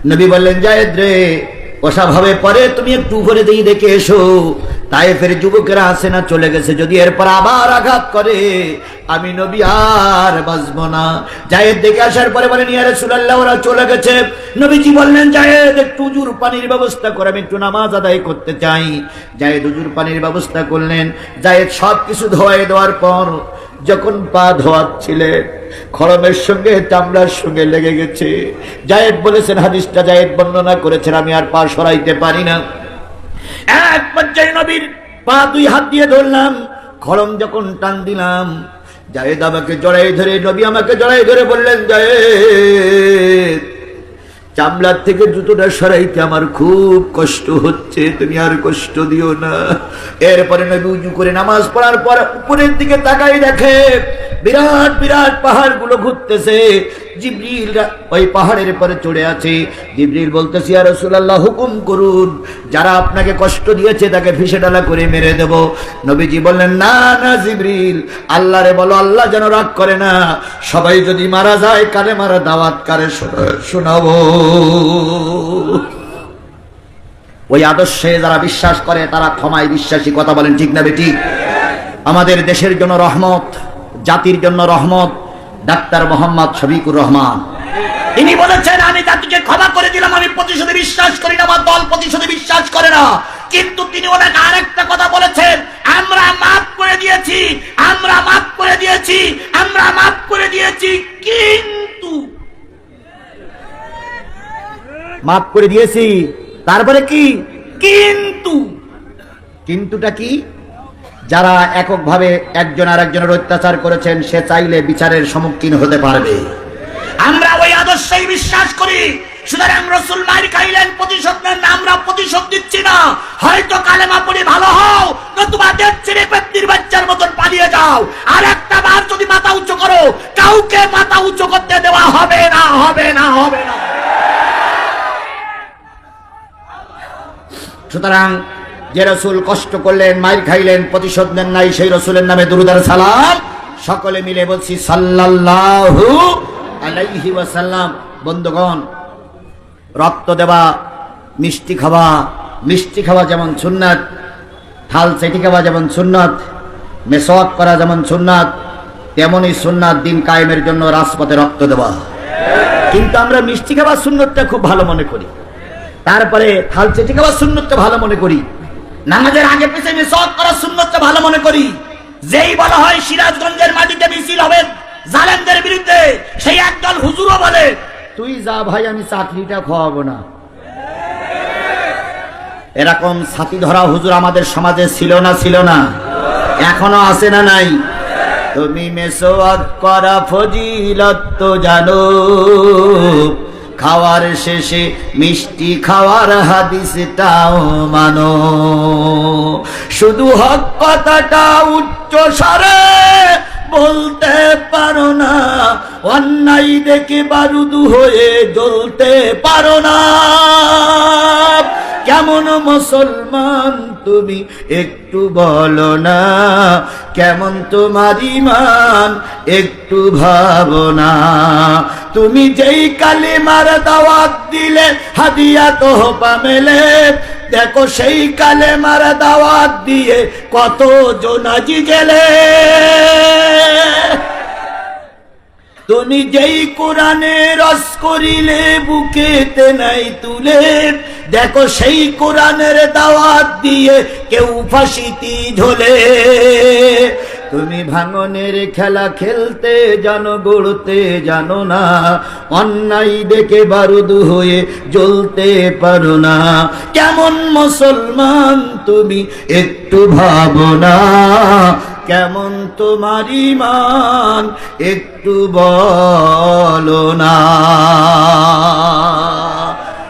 নবী বললেন, জায়েদ রে, অস্বাভাবে পরে তুমি একটু উপরে দিয়ে দেখে এসো। তায়েফের যুবকেরা আসে না, চলে গেছে। যদি এরপর আবার আঘাত করে, আমি নবী আর বাঁচব না। জায়েদ দেখে আসার পরে বলেন, ইয়া রাসূলুল্লাহ, ওরা চলে গেছে। নবীজি বললেন, জায়েদ একটু উজুর পানির ব্যবস্থা করে, আমি একটু নামাজ আদায় করতে চাই। জায়েদ উজুর পানির ব্যবস্থা করলেন। জায়েদ সবকিছু ধোয়াই দেওয়ার পর যখন পা ধোয়াচ্ছিলেন, খড়মের সঙ্গে চামড়ার সঙ্গে লেগে গেছে। জায়েদ বলেছেন, হাদিসটা জায়েদ বর্ণনা করেছেন, আমি আর পা সরাইতে পারি না। এক পর্যায়ে নবীর পা দুই হাত দিয়ে ধরলাম, খড়ম যখন টান দিলাম, জায়েদ আমাকে জড়াই ধরে, নবী আমাকে জড়াই ধরে বললেন, জায়েদ, চামড়ার থেকে জুতোটা সরাইতে আমার খুব কষ্ট হচ্ছে, তুমি আর কষ্ট দিও না। এরপরে নবী উজু করে নামাজ পড়ার পর উপরের দিকে তাকাই দেখে বিরাট বিরাট পাহাড়গুলো ঘুরতেছে। জিবরিল ওই পাহাড়ের পরে চড়ে আছে। জিবরিল বলতেছে, ইয়া রাসূলুল্লাহ, হুকুম করুন, যারা আপনাকে কষ্ট দিয়েছে তাকে ফিসে ডালা করে মেরে দেব। নবীজি বললেন, না না জিবরিল, আল্লাহরে বলো, আল্লাহ যেন রাগ করে না। সবাই যদি মারা যায়, কারে মারা দাওয়াত কারে শোনাবো। ওই আদর্শে যারা বিশ্বাস করে তারা ক্ষমায় বিশ্বাসী। কথা বলেন ঠিক না বেঠিক? আমাদের দেশের জন্য রহমত, জাতির জন্য রহমত ডাক্তার মোহাম্মদ শফিকুর রহমান। তিনি বলেছেন, আমি জাতিকে ক্ষমা করে দিলাম, আমি প্রতিশোধে বিশ্বাস করি না, আমার দল প্রতিশোধে বিশ্বাস করে না। কিন্তু তিনি ওনাকে আরেকটা কথা বলেছেন, আমরা মাফ করে দিয়েছি, আমরা মাফ করে দিয়েছি, আমরা মাফ করে দিয়েছি, কিন্তু মাফ করে দিয়েছি, তারপরে কি কিন্তু? কিন্তুটা কি? যারা এককভাবে একজন আরেকজনের অত্যাচার করেছেন, সে চাইলে বিচারের সম্মুখীন হতে পারবে। আমরা ওই আদর্শেই বিশ্বাস করি। সুতরাং রাসূল মার খাইলেন, প্রতিশোধ নেন না, আমরা প্রতিশোধ দিচ্ছি না। হয়তো কালেমা পড়ে ভালো হও, নতুবা দেশ ছেড়ে ব্যক্তির বাচ্চার মতন পালিয়ে যাও। আর একটা বার যদি মাথা উঁচু করো, কাউকে মাথা উঁচু করতে দেওয়া হবে না, হবে না, হবে না। সুতরাং যে রাসূল কষ্ট করলেন, মাইর খাইলেন, প্রতিশোধ নেন নাই, সেই রাসূলের নামে দুরূদ আর সালাম সকলে মিলে বলছি সাল্লাল্লাহু আলাইহি ওয়াসাল্লাম। বন্ধুগণ, রক্ত দেওয়া, মিষ্টি খাওয়া, মিষ্টি খাওয়া যেমন সুন্নাত, থাল চেটি খাওয়া যেমন সুন্নাত, মেসওয়াক করা যেমন সুন্নাত, তেমনই সুন্নাত দিন কায়েমের জন্য রাজপথে রক্ত দেওয়া। কিন্তু আমরা মিষ্টি খাওয়া সুন্নতটা খুব ভালো মনে করি, তারপরে থাল চেটি খাওয়া সুন্নতটা ভালো মনে করি। নামাজের আগে পিছনে মিসওয়াক করা সুন্নতটা ভালো মনে করি। যেই বলা হয় সিরাজগঞ্জের মাটিতে মিছিল হবে জালেমদের বিরুদ্ধে, সেই একদল হুজুরও বলে তুই যা ভাই, আমি চাকরিটা খাওয়াবো না। এরকম ছাতি ধরা হুজুর আমাদের সমাজে ছিল না? ছিল না? এখনো আছে না নাই? তুমি মিসওয়াক করা ফজিলত তো জানো, খাওয়ার শেষে মিষ্টি খাওয়ার হাদিসটাও মানো। শুধু হক কথাটা উচ্চ স্বরে বলতে পারো না, অন্যায় দেখে বারুদ হয়ে জ্বলতে পারো না। কেমন মুসলমান তুমি একটু বলো না, কেমন তোমার ঈমান একটু ভাবো না। তুমি যেই কালিমার দাওয়াত দিলে হাদিয়া তোহফা মেলে, দেখো সেই কালেমার দাওয়াত দিয়ে কত জোনাজি গেলে। তুমি যেই কোরআনে রস করিলে বুকেতে নাই তুলে, দেখো সেই কোরআনের দাওয়াত দিয়ে কেউ ফাঁসিতে ঝোলে। তুমি ভাঙনের খেলা খেলতে জানো, গড়তে জানো না, অন্যায় দেখে বারুদ হয়ে জ্বলতে পারো না। কেমন মুসলমান তুমি একটু ভাবো না, কেমন তোমার ঈমান একটু বলো না।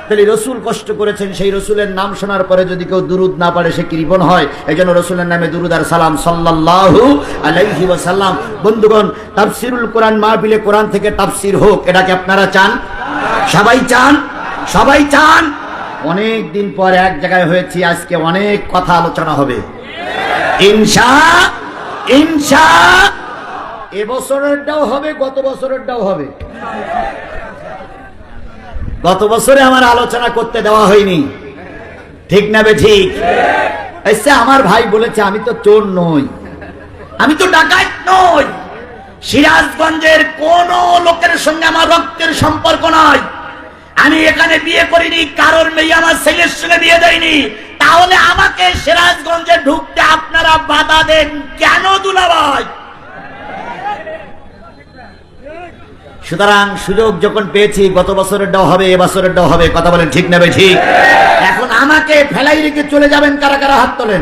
তাহলে রসুল কষ্ট করেছেন, সেই রসুলের নাম শোনার পরে যদি কেউ দুরুদ না পারে সে কৃপণ হয়। এই জন্য রসুলের নামে দুরুদ আর সালাম সাল্লাল্লাহু আলাইহি ওয়াসাল্লাম। বন্ধুগণ, তাফসিরুল কোরআন মাহফিলে কোরআন থেকে তাফসির হোক, এটাকে আপনারা চান? সবাই চান? সবাই চান? অনেক দিন পর এক জায়গায় হয়েছি, আজকে অনেক কথা আলোচনা হবে ইনশা। এবছরেরটাও হবে, গত বছরেরটাও হবে। গত বছরে আমার আলোচনা করতে দেওয়া হয়নি, ঠিক না বে ঠিক? আচ্ছা, আমার ভাই বলেছে আমি তো চোর নই, আমি তো ডাকাত নই, সিরাজগঞ্জের কোন লোকের সঙ্গে আমার রক্তের সম্পর্ক নয়, আমি এখানে বিয়ে করিনি, কারোর মেয়ে আমার ছেলের সঙ্গে বিয়ে দেয়নি, তাহলে আমাকে সিরাজগঞ্জে ঢুকতে আপনারা বাধা দেন কেন দুলাভাই? সুতরাং সুযোগ যখন পেয়েছি, গত বছরেরটাও হবে, এবছরেরটাও হবে। কথা বলেন ঠিক না ভাই ঠিক? এখন আমাকে ফেলাই রেখে চলে যাবেন কারা কারা? হাত তোলেন।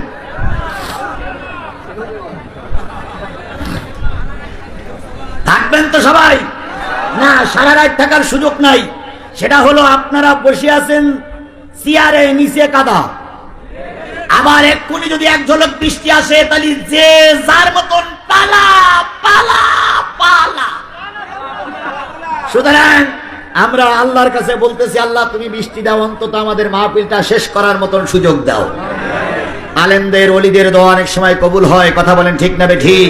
থাকবেন তো সবাই? না, সারা রাত থাকার সুযোগ নাই। সেটা হলো আপনারা বসে আছেন চেয়ারে, নিচে কাদা, আবার এক্ষুনি যদি এক ঝলক বৃষ্টি আসে তাহলে যে যার মতন পালা পালা পালা। সুতরাং আমরা আল্লাহর কাছে বলতেছি, আল্লাহ তুমি বৃষ্টি দাও, অন্তত আমাদের মাহফিলটা শেষ করার মতন সুযোগ দাও। আলেমদের ওলিদের দোয়া অনেক সময় কবুল হয়। কথা বলেন ঠিক না বে ঠিক?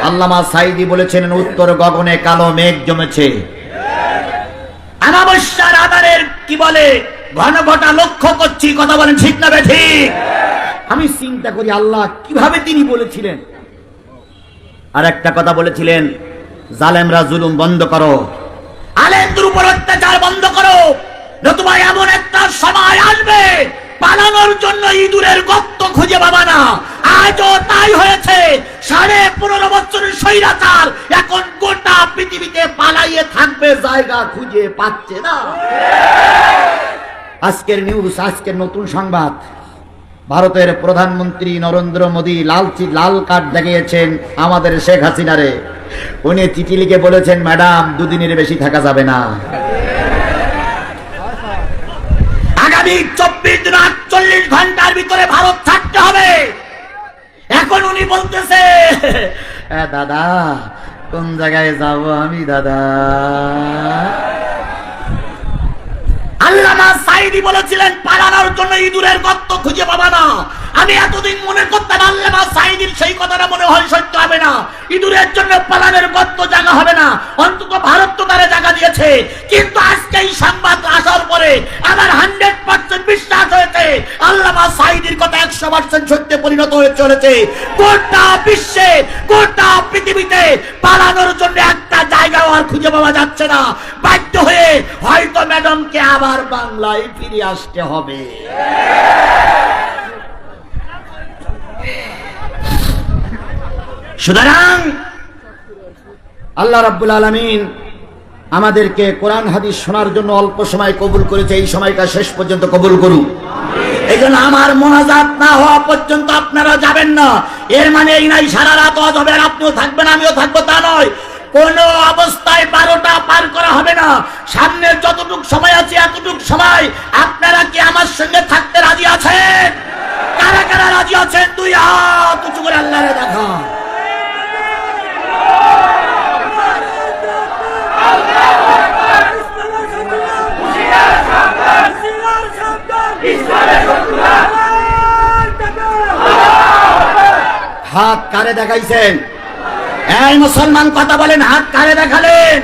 আল্লামা সাইদি বলেছেন, উত্তর গগনে কালো মেঘ জমেছে, অমাবস্যার আধারের কি বলে ঘন ঘটা লক্ষ্য করছি। কথা বলেন ঠিক না বে ঠিক? আমি চিন্তা করি আল্লাহ কিভাবে তিনি বলেছিলেন। আর একটা কথা বলেছিলেন, জালেমরা জুলুম বন্ধ করো, আলেমদের উপর অত্যাচার বন্ধ করো, নতুবা এমন একটা সময় আসবে পালানোর জন্য ইঁদুরের গর্ত খুঁজে পাবা না। আজও তাই হয়েছে। 15.5 বছরের স্বৈরাচার এখন গোটা পৃথিবীতে পালাইয়ে থাকবে, জায়গা খুঁজে পাচ্ছে না। আজকের নিউজ, আজকের নতুন সংবাদ, ভারতের প্রধানমন্ত্রী নরেন্দ্র মোদী লাল কার্ড দেখিয়েছেন আমাদের শেখ হাসিনারে। উনি চিঠি লিখে বলেছেন, ম্যাডাম 2 দিনের বেশি থাকা যাবে না, আগামী 24 ঘন্টার ভিতরে ভারত থাকতে হবে। এখন উনি বলতেছে, দাদা কোন জায়গায় যাব আমি দাদা? আল্লামা সাইদি বলেছিলেন, পালানোর জন্য ইঁদুরের গর্ত খুঁজে পাবা না। আমি এতদিন মনে করতাম আল্লামা সাইদির সেই কথাটা মনে হয় সত্য হবে না, ইঁদুরের জন্য পালানোর গর্ত জায়গা হবে না, অন্তত ভারত তো তারা জায়গা দিয়েছে। কিন্তু আজকে এই সংবাদ আসার পরে আমার 100% বিশ্বাস হয়েছে আল্লামা সাইদির কথা 100% সত্যে পরিণত হয়ে চলেছে। গোটা বিশ্বে, গোটা পৃথিবীতে পালানোর জন্য একটা জায়গাও আর খুঁজে পাওয়া যাচ্ছে না। বাধ্য হয়ে হয়তো ম্যাডামকে আবার বাংলায় ফিরে আসতে হবে। সুতরাং আল্লাহ রাব্বুল আলামিন আমাদেরকে কোরআন হাদিস শোনার জন্য অল্প সময় কবুল করেছে, এই সময়টা শেষ পর্যন্ত কবুল করুন। এই জন্য আমার মোনাজাত না হওয়া পর্যন্ত আপনারা যাবেন না। এর মানে এই নাই সারা রাত ওয়াজ হবে আর আপনিও থাকবেন আমিও থাকবো, তা নয়। কোন অবস্থায় 12টা পার করা হবে না। সামনে যতটুক সময় আছে এতটুক সময় আপনারা কি আমার সঙ্গে থাকতে রাজি আছেন? কারা কারা রাজি আছেন? দুই হাত উঁচু করে আল্লাহরে দেখা। হাত কারে দেখাইছেন? এই মুসলমান কথা বলেন, হাত কারে দেখালেন?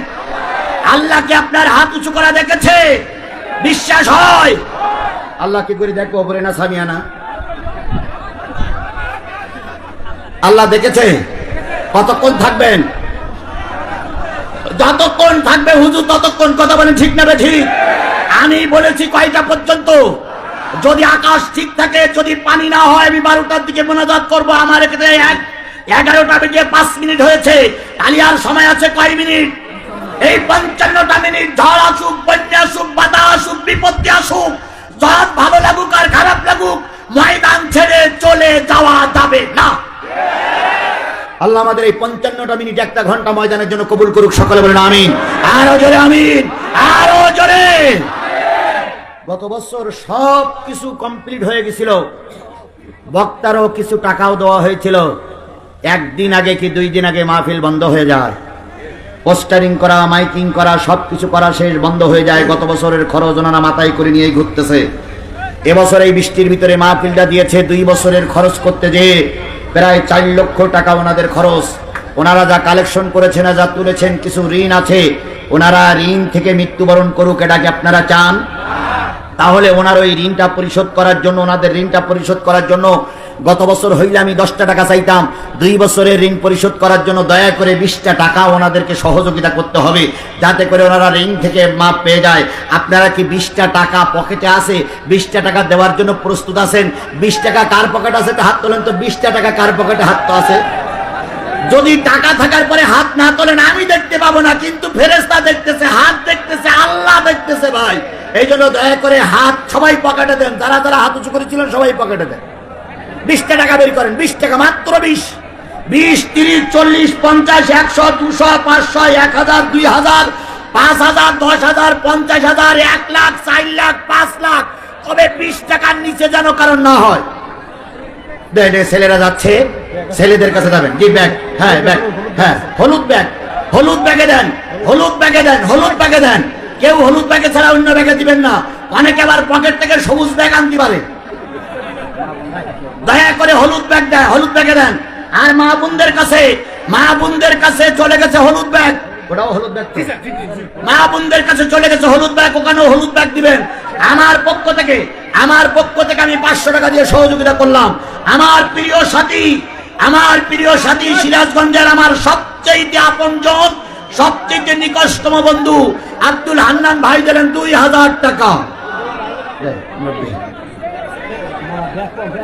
আল্লাহকে আপনার হাত উঁচু করা দেখেছে? বিশ্বাস হয়? আল্লাহ কি করে দেখবো? বলে না সামিয়ানা আল্লাহ দেখেছে? কতক্ষণ থাকবেন? যতক্ষণ থাকবে হুজুর ততক্ষণ। কথা বলেন ঠিক না ঠিক? আমি বলেছি কয়টা পর্যন্ত? যদি আকাশ ঠিক থাকে, যদি পানি না হয়, আমি 12টার দিকে মোনাজাত করবো। আমার এখানে 11টা বেজে 5 মিনিট হয়েছে। আলিয়ার সময় আছে কয় মিনিট? এই 55টা মিনিট। ঝড় আসুক, বন্যা আসুক, বাধা আসুক, বিপত্তি আসুক, যত ভালো লাগুক আর খারাপ লাগুক, ময়দান ছেড়ে চলে যাওয়া যাবে না। আল্লাহ আমাদের এই 55টা মিনিট 1 ঘন্টা ময়দানের জন্য কবুল করুক। সকলে বলেন আমিন। আরো জোরে আমিন, আরো জোরে। গত বছর সব কিছু কমপ্লিট হয়ে গেছিল, বক্তারও কিছু টাকাও দেওয়া হয়েছিল। একদিন আগে কি 2 দিন আগে মাহফিল বন্ধ হয়ে যায়। পোস্টারিং করা, মাইকিং করা, সবকিছু করা শেষ, বন্ধ হয়ে যায়। গত বছরের খরচ ওনারা মাথায় করে নিয়েই ঘুরতেছে। এবছর এই বৃষ্টির ভিতরে মাহফিলটা দিয়েছে। 2 বছরের খরচ করতে যেয়ে প্রায় 4 লক্ষ টাকা ওনাদের খরচ। ওনারা যা কালেকশন করেছেন, যা তুলেছেন, কিছু ঋণ আছে, ওনারা ঋণ থেকে মৃত্যুবরণ করুক, এটাকে আপনারা চান? তাহলে ওনার ওই ঋণটা পরিশোধ করার জন্য, ওনাদের ঋণটা পরিশোধ করার জন্য গত বছর হইলে আমি 10টা টাকা চাইতাম। 2 বছরের ঋণ পরিশোধ করার জন্য দয়া করে 20টা টাকা ওনাদেরকে সহযোগিতা করতে হবে, যাতে করে ওনারা ঋণ থেকে মাপ পেয়ে যায়। আপনারা কি 20টা টাকা পকেটে আছে? 20টা টাকা দেওয়ার জন্য প্রস্তুত আছেন? 20 টাকা কার পকেটে আছে? হাত তোলেন তো। 20টা টাকা কার পকেটে? হাত তো আছে। যদি টাকা থাকার পরে হাত না তোলেন আমি দেখতে পাবো না, কিন্তু ফেরেশতা দেখতেছে, হাত দেখতেছে, আল্লাহ দেখতেছে ভাই। এই জন্য দয়া করে হাত সবাই পকেটে দেন। যারা যারা হাত উঁচু করেছিলেন সবাই পকেটে দেন। 20টা টাকা বের করেন। 20 টাকা, মাত্র 20, 30, 40, 50, 100, 200, 500, 1000, 2000, 5000, 10000, 50000, 1 লাখ, 4 লাখ, 5 লাখ, তবে 20 টাকার নিচে যেন কারণ না হয়। ছেলেরা যাচ্ছে, ছেলেদের কাছে যাবেন। জি ব্যাগ, হ্যাঁ ব্যাগ, হ্যাঁ হলুদ ব্যাগ, হলুদ ব্যাগে দেন, হলুদ ব্যাগে দেন, হলুদ ব্যাগে দেন। কেউ হলুদ ব্যাগে ছাড়া অন্য ব্যাগে দিবেন না। অনেকে আবার পকেট থেকে সবুজ ব্যাগ আনতে পারে। দয়া করে হলুদ ব্যাগ দেন, হলুদ ব্যাগে দেন। আর মা বোনদের কাছে, মা বোনদের কাছে চলে গেছে হলুদ ব্যাগ, ওটাও হলুদ ব্যাগ। মা বোনদের কাছে চলে গেছে হলুদ ব্যাগ, ওখানেও হলুদ ব্যাগ দিবেন। আমার পক্ষ থেকে আমি 500 টাকা দিয়ে সহযোগিতা করলাম। আমার প্রিয় সাথী সিরাজগঞ্জের আমার সবচেয়ে আপনজন, সবচেয়ে নিকটতম বন্ধু আব্দুল হান্নান ভাই দিলেন 2000 টাকা।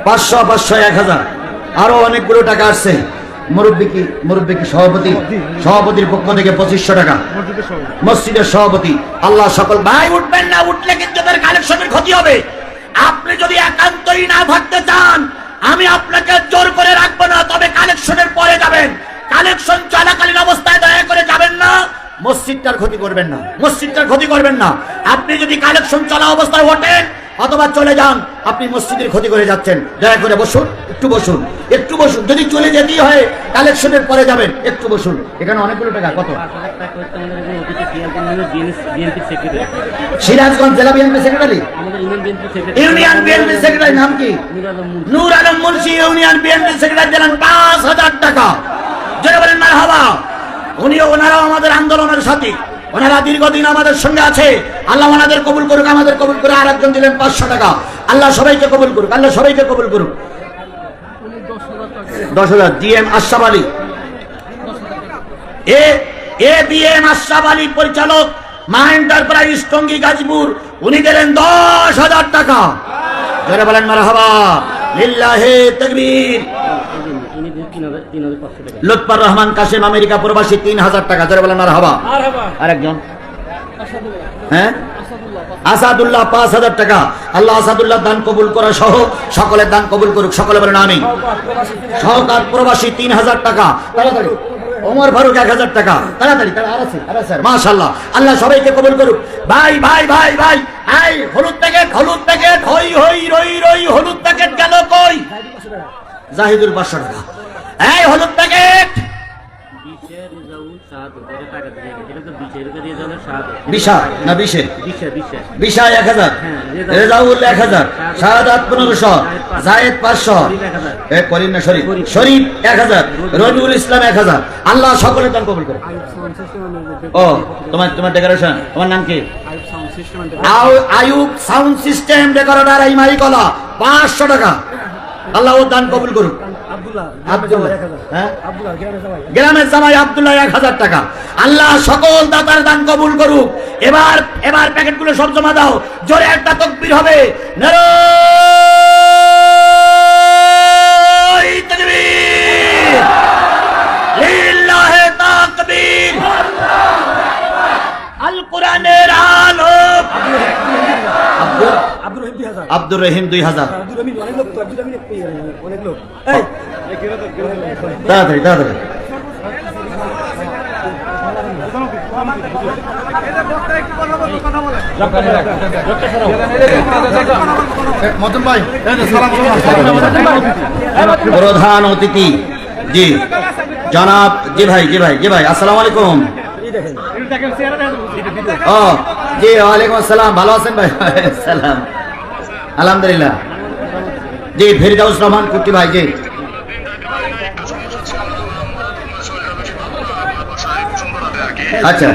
500, 500, 1000, আরো অনেকগুলো টাকা আসছে। মুরব্বী কি সভাপতির পক্ষ থেকে 2500 টাকা, মসজিদের সভাপতি। আল্লাহ সকল ভাই উঠবেন না, উঠলে কিন্তু তার কালেকশনের ক্ষতি হবে। আপনি যদি একান্তই না থাকতে চান, আমি আপনাকে জোর করে রাখবো না, তবে কালেকশনের পরে যাবেন। কালেকশন চলাকালীন অবস্থায় দয়া করে যাবেন না। মসজিদটার ক্ষতি করবেন না, মসজিদটার ক্ষতি করবেন না। আপনি যদি কালেকশন চলা অবস্থায় ওঠেন অথবা চলে যান, আপনি মসজিদের ক্ষতি করে যাচ্ছেন। দয়া করে বসুন, একটু বসুন, একটু বসুন। যদি চলে যেতেই হয় কালেকশনের পরে যাবেন, একটু বসুন। এখানে অনেকগুলো টাকা। কত? সিরাজগঞ্জ জেলা BNP secretary, union BNP secretary নাম কি? Nur Alam Munshi, union BNP secretary দিলেন 5000 টাকা। যারা বলেন মারহাবা। ওনারাও আমাদের আন্দোলনের সাথী, ওনারা দীর্ঘদিন আমাদের সঙ্গে আছে। আল্লাহ ওনাদের কবুল করুক, আমাদের কবুল করে। আর একজন দিলেন 500 টাকা। আল্লাহ সবাইকে কবুল করুক, আল্লাহ সবাইকে কবুল করুক। 10,000 জিএম আশরাফ আলী, এবিএম আশরাফ আলী পরিচালক, মা এন্টারপ্রাইজ টঙ্গী গাজীপুর, উনি দিলেন 10,000 টাকা। যারা বলেন মারহাবা, লিল্লাহে তাকবীর। লুৎফর রহমান কাশেম আমেরিকা প্রবাসী 3000 টাকা। জোরে বলেন মারহাবা। আরেকজন হ্যাঁ আসাদুল্লাহ 5000 টাকা। আল্লাহ আসাদুল্লাহ দান কবুল করা সহ সকলের দান কবুল করুক, সকলে বলেন আমিন। সহকার প্রবাসী 3000 টাকা। তাড়াতাড়ি ওমর ফারুক 1000 টাকা। তাড়াতাড়ি মাশাআল্লাহ, আল্লাহ সবাইকে কবুল করুক। ভাই ভাই ভাই ভাই এই হলুদ প্যাকেট হই হই রই রই হলুদ প্যাকেট গেল কই? জাহিদুল 500 টাকা। এই হলুদ প্যাকেট বিশা না বিশে বিশা 1000, রেজাউল 1000, শাহাদাত 1500, জায়েদ 500, করিম না শরীফ 1000, রবিউল ইসলাম 1000। আল্লাহ সকলের দান কবুল করে। ও তোমার ডেকোরেশন, তোমার নাম কি? আয়ুব সাউন্ড সিস্টেম ডেকোরেটর এই মাইকলা 500 টাকা। আল্লাহ ও দান কবুল করুক। গ্রামের জামাই আব্দুল্লাহ 1000 টাকা। আল্লাহ সকল দাতার দান কবুল করুক। এবার প্যাকেটগুলো সব জমা দাও। জোরে একটা তাকবীর হবে। নারায়ে তাকবীর, লিল্লাহি তাকবীর। আল কোরআনের আলো। আব্দুর রহিম 2000। তাড়াতাড়ি প্রধান অতিথি জি জনাব জি ভাই আসসালামু আলাইকুম। ও জি ওয়ালাইকুম আসসালাম, ভালো আছেন ভাই? সালাম, আলহামদুলিল্লাহ। জি ফেরদাউস রহমান কুট্টি ভাই জি। আচ্ছা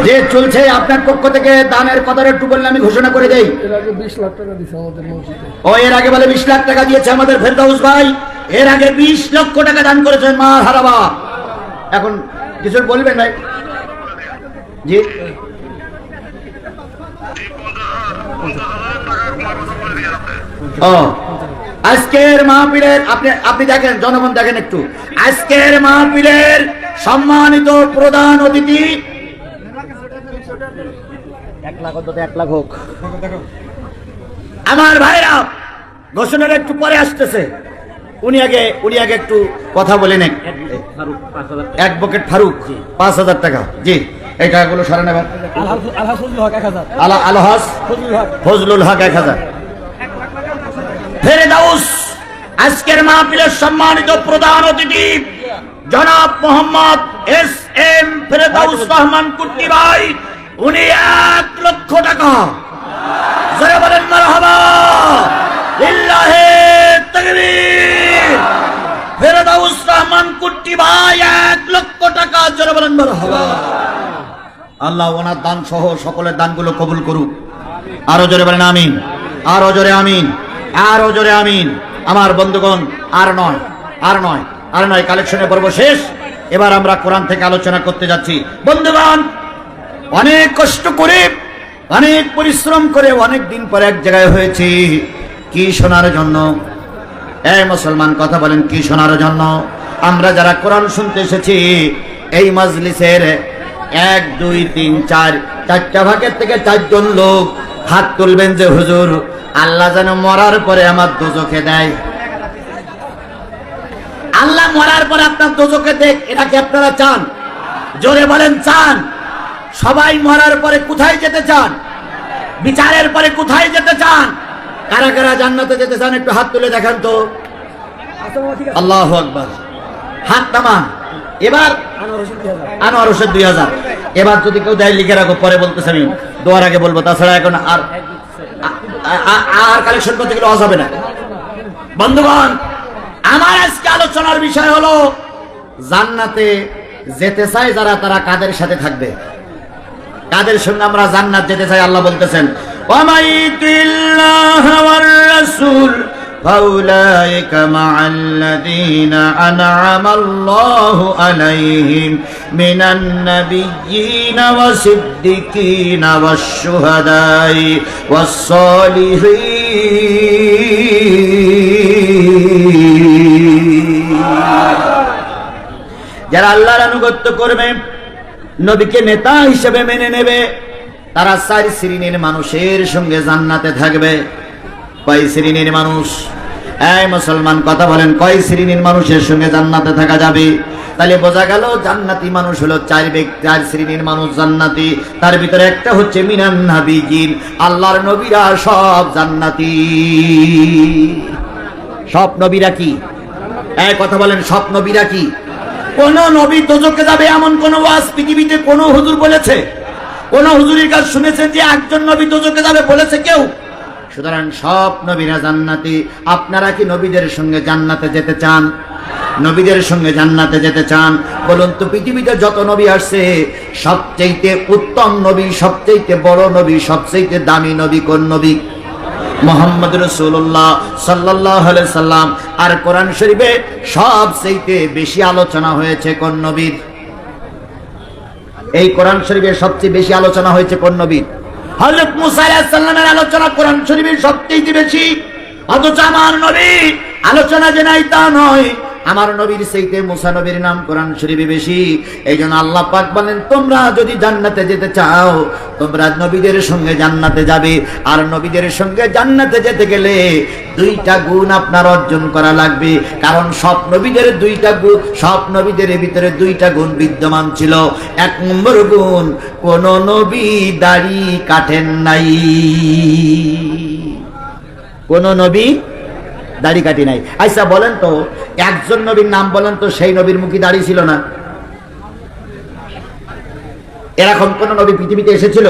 যে চলছে আপনার পক্ষ থেকে দানের কথা একটু বললে আমি ঘোষণা করে দেই। এর আগে 20 লাখ টাকা দিয়েছে আমাদের মসজিদে। ও এর আগে বলে 20 লাখ টাকা দিয়েছে আমাদের ফেরদাউস ভাই। এর আগে 20 লক্ষ টাকা দান করেছেন। মা হারাবা। এখন কিছু বলবেন ভাই? জি ও আজকের মাহফিলের আপনি দেখেন, জনগণ দেখেন একটু। আজকের মাহফিলের সম্মানিত প্রধান অতিথি 1 লাখ অন্তত 1 লাখ হোক। আমার ভাইরা ঘোষণার একটু পরে আসতেছে। উনি আগে একটু কথা বলে নেন। অ্যাডভোকেট ফারুক 5000 টাকা। জি এই টাকাগুলো সরে নেবেন। আলহাজ ফজলুল হক 1000। ফেরদাউস আজকের মাহফিলের সম্মানিত প্রধান অতিথি জনাব মোহাম্মদ এস.এম. ফেরদাউস রহমান কুট্টি ভাই, উনি 1 লক্ষ টাকা। জোরে বলেন মারহাবা, লিল্লাহি তাকবীর। ফেরদাউস রহমান কুট্টি ভাই 1 লক্ষ টাকা। জোরে বলেন মারহাবা। আল্লাহ ওনার দান সহ সকলের দানগুলো কবুল করুক। আরো জোরে বলেন আমিন, আরো জোরে আমিন, আরো জোরে আমিন। আমার বন্ধুগণ আর নয় কালেকশনের পর্ব শেষ। এবার আমরা কোরআন থেকে আলোচনা করতে যাচ্ছি। বন্ধুগণ অনেক কষ্ট করে, অনেক পরিশ্রম করে, অনেক দিন পরে এক জায়গায় হয়েছি। কি শোনার জন্য? এই মুসলমান কথা বলেন, কি শোনার জন্য? আমরা যারা কোরআন শুনতে এসেছি এই মাজলিসের 1 2 3 4 চারটা ভাগের থেকে 4 জন লোক হাত তুলবেন যে হুজুর আল্লাহ যেন মরার পরে আমার দোজখে দেয়। আল্লাহ মরার পরে আপনার দোজখে দেখ, এটা কি আপনারা চান? জোরে বলেন চান? সবাই মরার পরে কোথায় যেতে চান? বিচারের পরে কোথায় যেতে চান? কারা কারা জান্নাতে যেতে চান একটু হাত তুলে দেখান তো। আল্লাহু আকবার। হাত নামান। এবার আনোয়ার হোসেন 2000। এবার যদি কেউ দেয় লিখে রাখো, পরে বলতেছি আমি, দোয়ার আগে বলবো। তাছাড়া এখন আর কালেকশন করতে গেলে হবে না। বন্ধুগণ আমার আজকে আলোচনার বিষয় হলো জান্নাতে যেতে চাই যারা, তারা কাদের সাথে থাকবে? কাদের সঙ্গে আমরা জান্নাত যেতে চাই? আল্লাহ বলতেছেন ওয়ামাইতিল্লাহ ওয়ার রাসূল فأولئك مع الذين أنعم الله عليهم من النبيين والصديقين والشهداء والصالحين যারা আল্লাহর আনুগত্য করবে, নবীকে নেতা হিসেবে মেনে নেবে, তারা 4 শ্রেণীর মানুষের সঙ্গে জান্নাতে থাকবে। কয় শ্রেণীর মানুষ? এই মুসলমান কথা বলেন, কয় শ্রেণীর মানুষের সঙ্গে জান্নাতে থাকা যাবে? তাহলে বোঝা গেল জান্নাতি মানুষ হলো 4 শ্রেণীর মানুষ জান্নাতি। তার ভিতরে একটা হচ্ছে মিনান নাবিয়িন, আল্লাহর নবীরা সব জান্নাতি। সব নবীরা কি? এই কথা বলেন, সব নবীরা কি? কোন নবী দোজখে যাবে এমন কোন ওয়াজ পৃথিবীতে কোন হুজুর বলেছে? কোন হুজুরের কাছে শুনেছেন যে একজন নবী দোজখে যাবে? বলেছে কেউ? সুতরাং সব নবীরা জান্নাতি। আপনারা কি নবীদের সঙ্গে জান্নাতে যেতে চান? নবীদের সঙ্গে জান্নাতে যেতে চান? বলুন তো, পৃথিবীতে যত নবী আসছে সবচেয়ে উত্তম নবী, সবচেয়ে বড় নবী, সবচেয়ে দামি নবী কোন নবী? মুহাম্মদ রাসূলুল্লাহ সাল্লাল্লাহু আলাইহি সাল্লাম। আর কোরআন শরীফে সবচেয়ে বেশি আলোচনা হয়েছে কোন নবীর? এই কোরআন শরীফে সবচেয়ে বেশি আলোচনা হয়েছে কোন নবীর? হযরত মুসা আলাইহিস সালামের আলোচনা কোরআন শরীফে সবচেয়ে বেশি। অথচ আমার নবী আলোচনা যে নাই তা নয়, আমার নবীর চাইতে মুসা নবীর নাম কোরআন শরীফে বেশি। এইজন্য আল্লাহ পাক বলেন, তোমরা যদি জান্নাতে যেতে চাও, তোমরা নবীদের সঙ্গে জান্নাতে যাবে। আর নবীদের সঙ্গে জান্নাতে যেতে গেলে 2টা গুণ আপনার অর্জন করা লাগবে। কারণ সব নবীদের 2টা গুণ, সব নবীদের ভিতরে 2টা গুণ বিদ্যমান ছিল। 1 নম্বর গুণ, কোন নবী দাড়ি কাটেন নাই। কোন নবী দাড়ি কাটি নাই। আচ্ছা বলেন তো, একজন নবীর নাম বলেন তো, সেই নবীর মুখে দাড়ি ছিল না? এরকম কোন নবী পৃথিবীতে এসেছিল?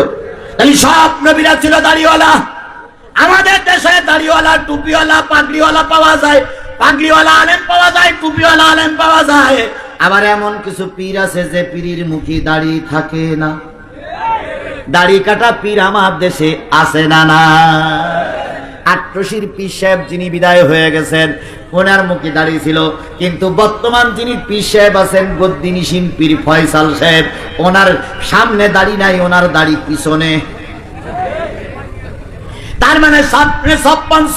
তাহলে সব নবীরা ছিল দাড়িওয়ালা। আমাদের দেশে দাড়িওয়ালা, টুপিওয়ালা, পাগড়িওয়ালা পাওয়া যায়, পাগড়িওয়ালা আলেম পাওয়া যায়, টুপিওয়ালা আলেম পাওয়া যায়। আবার এমন কিছু পীর আছে যে পীরের মুখে দাড়ি থাকে না। দাড়ি কাটা পীর আমার দেশে আছে না? না। আট্রসির পীর সাহেব যিনি বিদায় হয়ে গেছেন, ওনার মুখে দাড়ি ছিল। কিন্তু বর্তমান যিনি পীর সাহেব আছেন, গদ্দিনিসীন পীর ফয়সাল সাহেব, ওনার সামনে দাড়ি নাই, ওনার দাড়ি পিছনে। তার মানে সামনে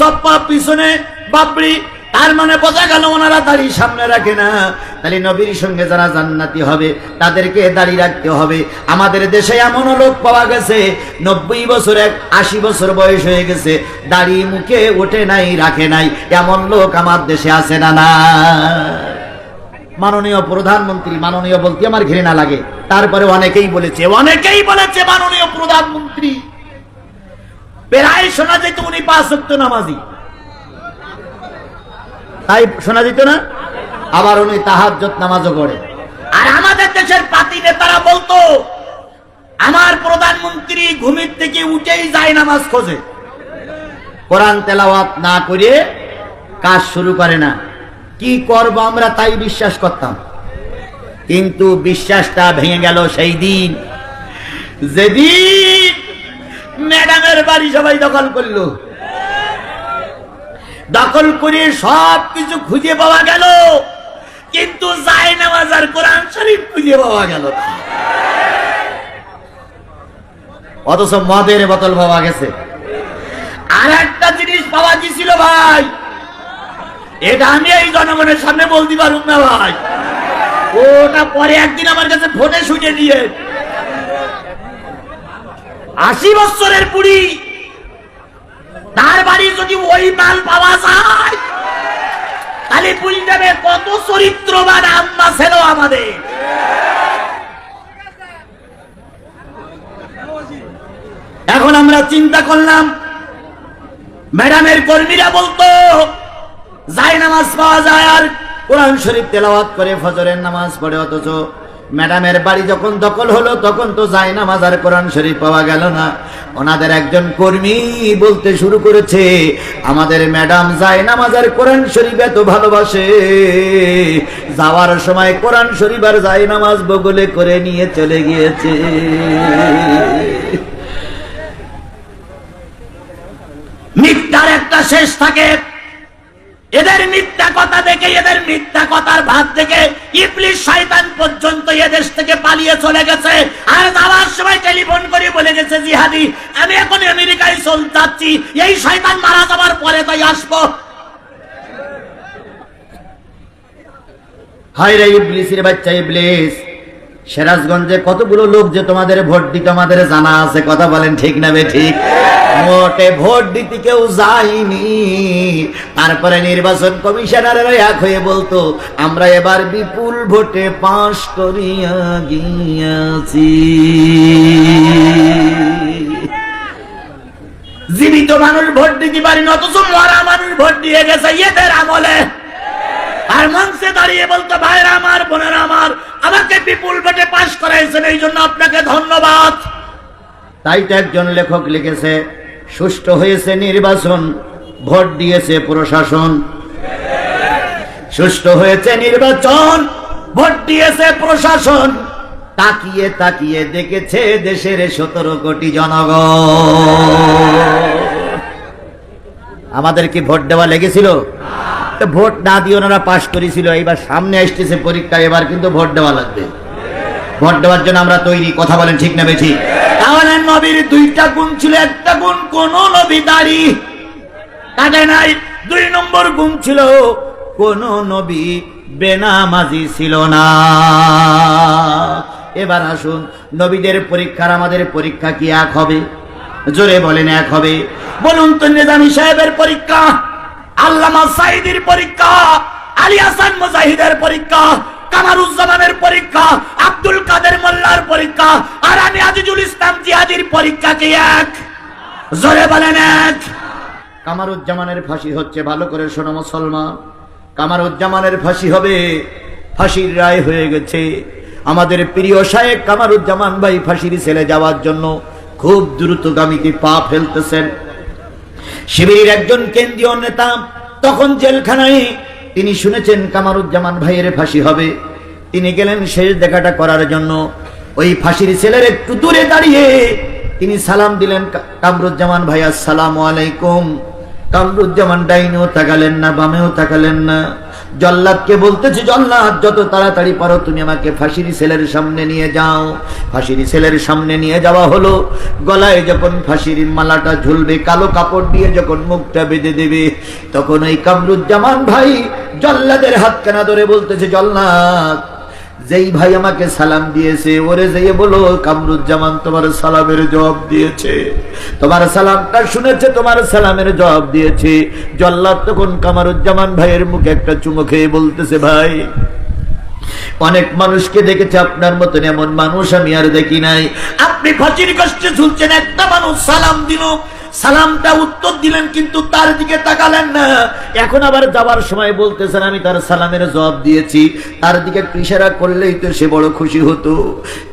সপ্পা পিছনে বাবরি। তার মানে বোঝা গেল ওনারা দাড়ি সামনে রাখে না। তাহলে নবীর সঙ্গে যারা জান্নাতি হবে তাদেরকে দাড়ি রাখতে হবে। আমাদের দেশে এমন লোক পাওয়া গেছে 90 বছর 80 বছর বয়স হয়ে গেছে, দাড়ি মুখে ওঠে নাই, রাখে নাই। এমন লোক আমার দেশে আছে না? না। মাননীয় প্রধানমন্ত্রী, মাননীয় বলতে আমার ঘৃণা লাগে, তারপরে অনেকেই বলেছে মাননীয় প্রধানমন্ত্রী। প্রায় শোনা যেত উনি 5 ওয়াক্ত নামাজি, তাই শোনা যেত না? আবার উনি তাহাজ্জুদ নামাজও পড়ে। আর আমাদের দেশের পাতি নেতারা বলতো, আমার প্রধানমন্ত্রী ঘুমের থেকে উঠেই যায় নামাজ খোঁজে, কোরআন তেলাওয়াত না করে কাজ শুরু করে না। কি করব আমরা তাই বিশ্বাস করতাম। কিন্তু বিশ্বাসটা ভেঙে গেল সেই দিন যেদিন ম্যাডামের বাড়ি সবাই দখল করলো। দখল করে সব কিছু খুঁজে পাওয়া গেল, কিন্তু জায়নামাজ আর কোরআন শরীফ খুঁজে পাওয়া গেল না। অথচ মদের বোতল পাওয়া গেছে। আর একটা জিনিস পাওয়া গেছিল ভাই, এটা আমি এই জনগণের সামনে বলতে পারুম না ভাই, ওটা পরে একদিন আমার কাছে ফোনে শুনে দিয়ে। 80 বছরের বুড়ি, তার বাড়ি যদি ওই মাল পাওয়া যায়, তাহলে বুঝি যাবে কত চরিত্রবান আম্মা ছিল আমাদের। এখন আমরা চিন্তা করলাম, ম্যাডামের কর্মীরা বলতো জায়নামাজ পাওয়া যায় আর কোরআন শরীফ তেলাওয়াত করে ফজরের নামাজ পড়ে। অথচ ম্যাডামের বাড়ি যখন দখল হলো তখন তো জায়নামাজ আর কোরআন শরীফ পাওয়া গেল না। ওনাদের একজন কর্মী বলতে শুরু করেছে, আমাদের ম্যাডাম জায়নামাজ আর কোরআন শরীফ এত ভালোবাসে, যাওয়ার সময় কোরআন শরীফ আর জায়নামাজ বগলে করে নিয়ে চলে গিয়েছে। মিথ্যার একটা শেষ থাকে। এদের মিথ্যা কথা দেখে, এদের মিথ্যা কথার ভাত দেখে ইবলিস শয়তান পর্যন্ত এদেশ থেকে পালিয়ে চলে গেছে। আর যাওয়ার সময় টেলিফোন করে বলে গেছে, জিহাদি আমি এখন আমেরিকায় যাচ্ছি, এই শয়তান মারা যাওয়ার পরে তাই আসবো। হায় রে ইবলিসের বাচ্চা ইবলিস, সিরাজগঞ্জে কতগুলো লোক যে তোমাদের ভোট দিতে আমাদের জানা আছে, কথা বলেন ঠিক না বে ঠিক? মোটে ভোট দিতে কেউ যায়নি। তারপরে নির্বাচন কমিশনারেরা এক হয়ে বলতো, আমরা এবার বিপুল ভোটে পাশ করিয়া গিয়াছি। জীবিত মানুষ ভোট দিতে পারেনি, অথচ মরা মানুষ ভোট দিয়ে গেছে এদের আমলে। আর মঞ্চে দাঁড়িয়ে বলতো, ভাইরা আমার, বোনেরা আমার, আমাকে বিপুল ভোটে পাশ করাইছেন, এই জন্য আপনাকে ধন্যবাদ। তাই তো একজন লেখক লিখেছে, সুষ্ঠু হয়েছে নির্বাচন, ভোট দিয়েছে প্রশাসন। সুষ্ঠু হয়েছে নির্বাচন, ভোট দিয়েছে প্রশাসন। তাকিয়ে তাকিয়ে দেখেছে দেশের 17 কোটি জনগণ। আমাদের কি ভোট দেওয়া লেগেছিল? ভোট না দিয়ে ওনারা পাশ করেছিল। এবার সামনে আসতেছে পরীক্ষা, এবার কিন্তু ভোট দেওয়া লাগবে। ভোট দেওয়ার জন্য আমরা তৈরি, কথা বলেন ঠিক না বেঠিক? তাহলে নবীর 2টা গুণ ছিল, একটা গুণ কোন নবী দাড়ি কাটে নাই, 2 নম্বর গুণ ছিল কোন নবী বেনামাজি ছিল না। এবার আসুন, নবীদের পরীক্ষার আমাদের পরীক্ষা কি এক হবে? জোরে বলেন এক হবে? বলুন তো, নিজামী সাহেবের পরীক্ষা, আল্লামা সাইদির পরীক্ষা, আলী হাসান মুজাহিদের পরীক্ষা, কামারুজ্জামানের পরীক্ষা, আব্দুল কাদের মোল্লার পরীক্ষা, আর আমি আজিজুল ইসলাম জিহাদির পরীক্ষা কি এক? জোরে বলেন এক। কামারুজ্জামানের ফাঁসি হচ্ছে, ভালো করে শোনো মুসলমান, কামারুজ্জামানের ফাঁসি হবে। ফাঁসির রায় হয়ে গেছে। আমাদের প্রিয় শায়েখ কামারুজ্জামান ভাই ফাঁসির ছেলে যাওয়ার জন্য খুব দ্রুতগামীতে পা ফেলতেছেন। শিবিরের একজন কেন্দ্রীয় নেতা তখন জেলখানায়, তিনি শুনেছেন কামারুজ্জামান ভাইয়ের ফাঁসি হবে। তিনি গেলেন শেষ দেখাটা করার জন্য। ওই ফাঁসির ছেলের একটু দূরে দাঁড়িয়ে তিনি সালাম দিলেন, কামরুজ্জামান ভাই আসসালামু আলাইকুম। কামরুজ্জামান ডাইনেও তাকালেন না, বামেও তাকালেন না। জল্লাদকে বলতেছে, জল্লাদ যত তাড়াতাড়ি পারো তুমি আমাকে ফাঁসির ছেলের সামনে নিয়ে যাও। ফাঁসির ছেলের সামনে নিয়ে যাওয়া হলো। গলায় যখন ফাঁসির মালাটা ঝুলবে, কালো কাপড় দিয়ে যখন মুখটা বেঁধে দেবে, তখন ওই কামরুজ্জামান ভাই জল্লাদের হাতখানা ধরে বলতেছে, জল্লাদ যেই ভাই আমাকে সালাম দিয়েছে ওরে যেয়ে বলো কামরুজ্জামান তোমার সালামের জবাব দিয়েছে, তোমার সালামটা শুনেছে, তোমার সালামের জবাব দিয়েছে। জল্লাদ তখন কামরুজ্জামান ভাইয়ের মুখে একটা চুমু খেয়ে বলতেছে, ভাই অনেক মানুষকে দেখেছে, আপনার মতন এমন মানুষ আমি আর দেখি নাই। আপনি ফাঁসির কষ্টে ঝুলছেন, একটা মানুষ সালাম দিল, সালামটা উত্তর দিলেন, কিন্তু তার দিকে তাকালেন না। এখন আবার যাবার সময় বলতেছেন, আমি তার সালামের জবাব দিয়েছি, তার দিকে একটু ইশারা করলেই তো সে বড় খুশি হতো।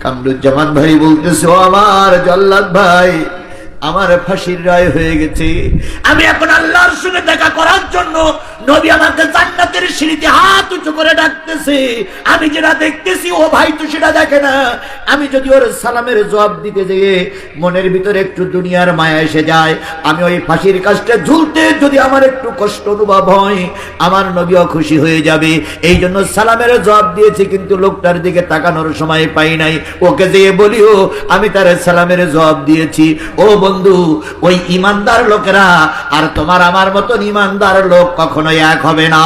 কামরুজ্জামান ভাই বলতেছে, ও আমার জল্লাদ ভাই, আমার ফাঁসির রায় হয়ে গেছে। আমি এখন আল্লাহর সঙ্গে দেখা করার জন্য নবী আমাকে জান্নাতের সিঁড়িতে হাত উঁচু করে ডাকতেছে। আমি যেটা দেখতেছি ও ভাই তো সেটা দেখে না। আমি যদি ওর সালামের জবাব দিতে যেয়ে মনের ভিতরে একটু দুনিয়ার মায়া এসে যায়, আমি ওই ফাঁসির কাজটা ঝুলতে যদি আমার একটু কষ্ট অনুভব হয়, আমার নবীও খুশি হয়ে যাবে। এই জন্য সালামের জবাব দিয়েছি, কিন্তু লোকটার দিকে তাকানোর সময় পাই নাই। ওকে যেয়ে বলিও আমি তার সালামের জবাব দিয়েছি। ও বন্ধু, ওই ইমানদার লোকেরা আর তোমার আমার মতন ইমানদার লোক কখনো এক হবে না।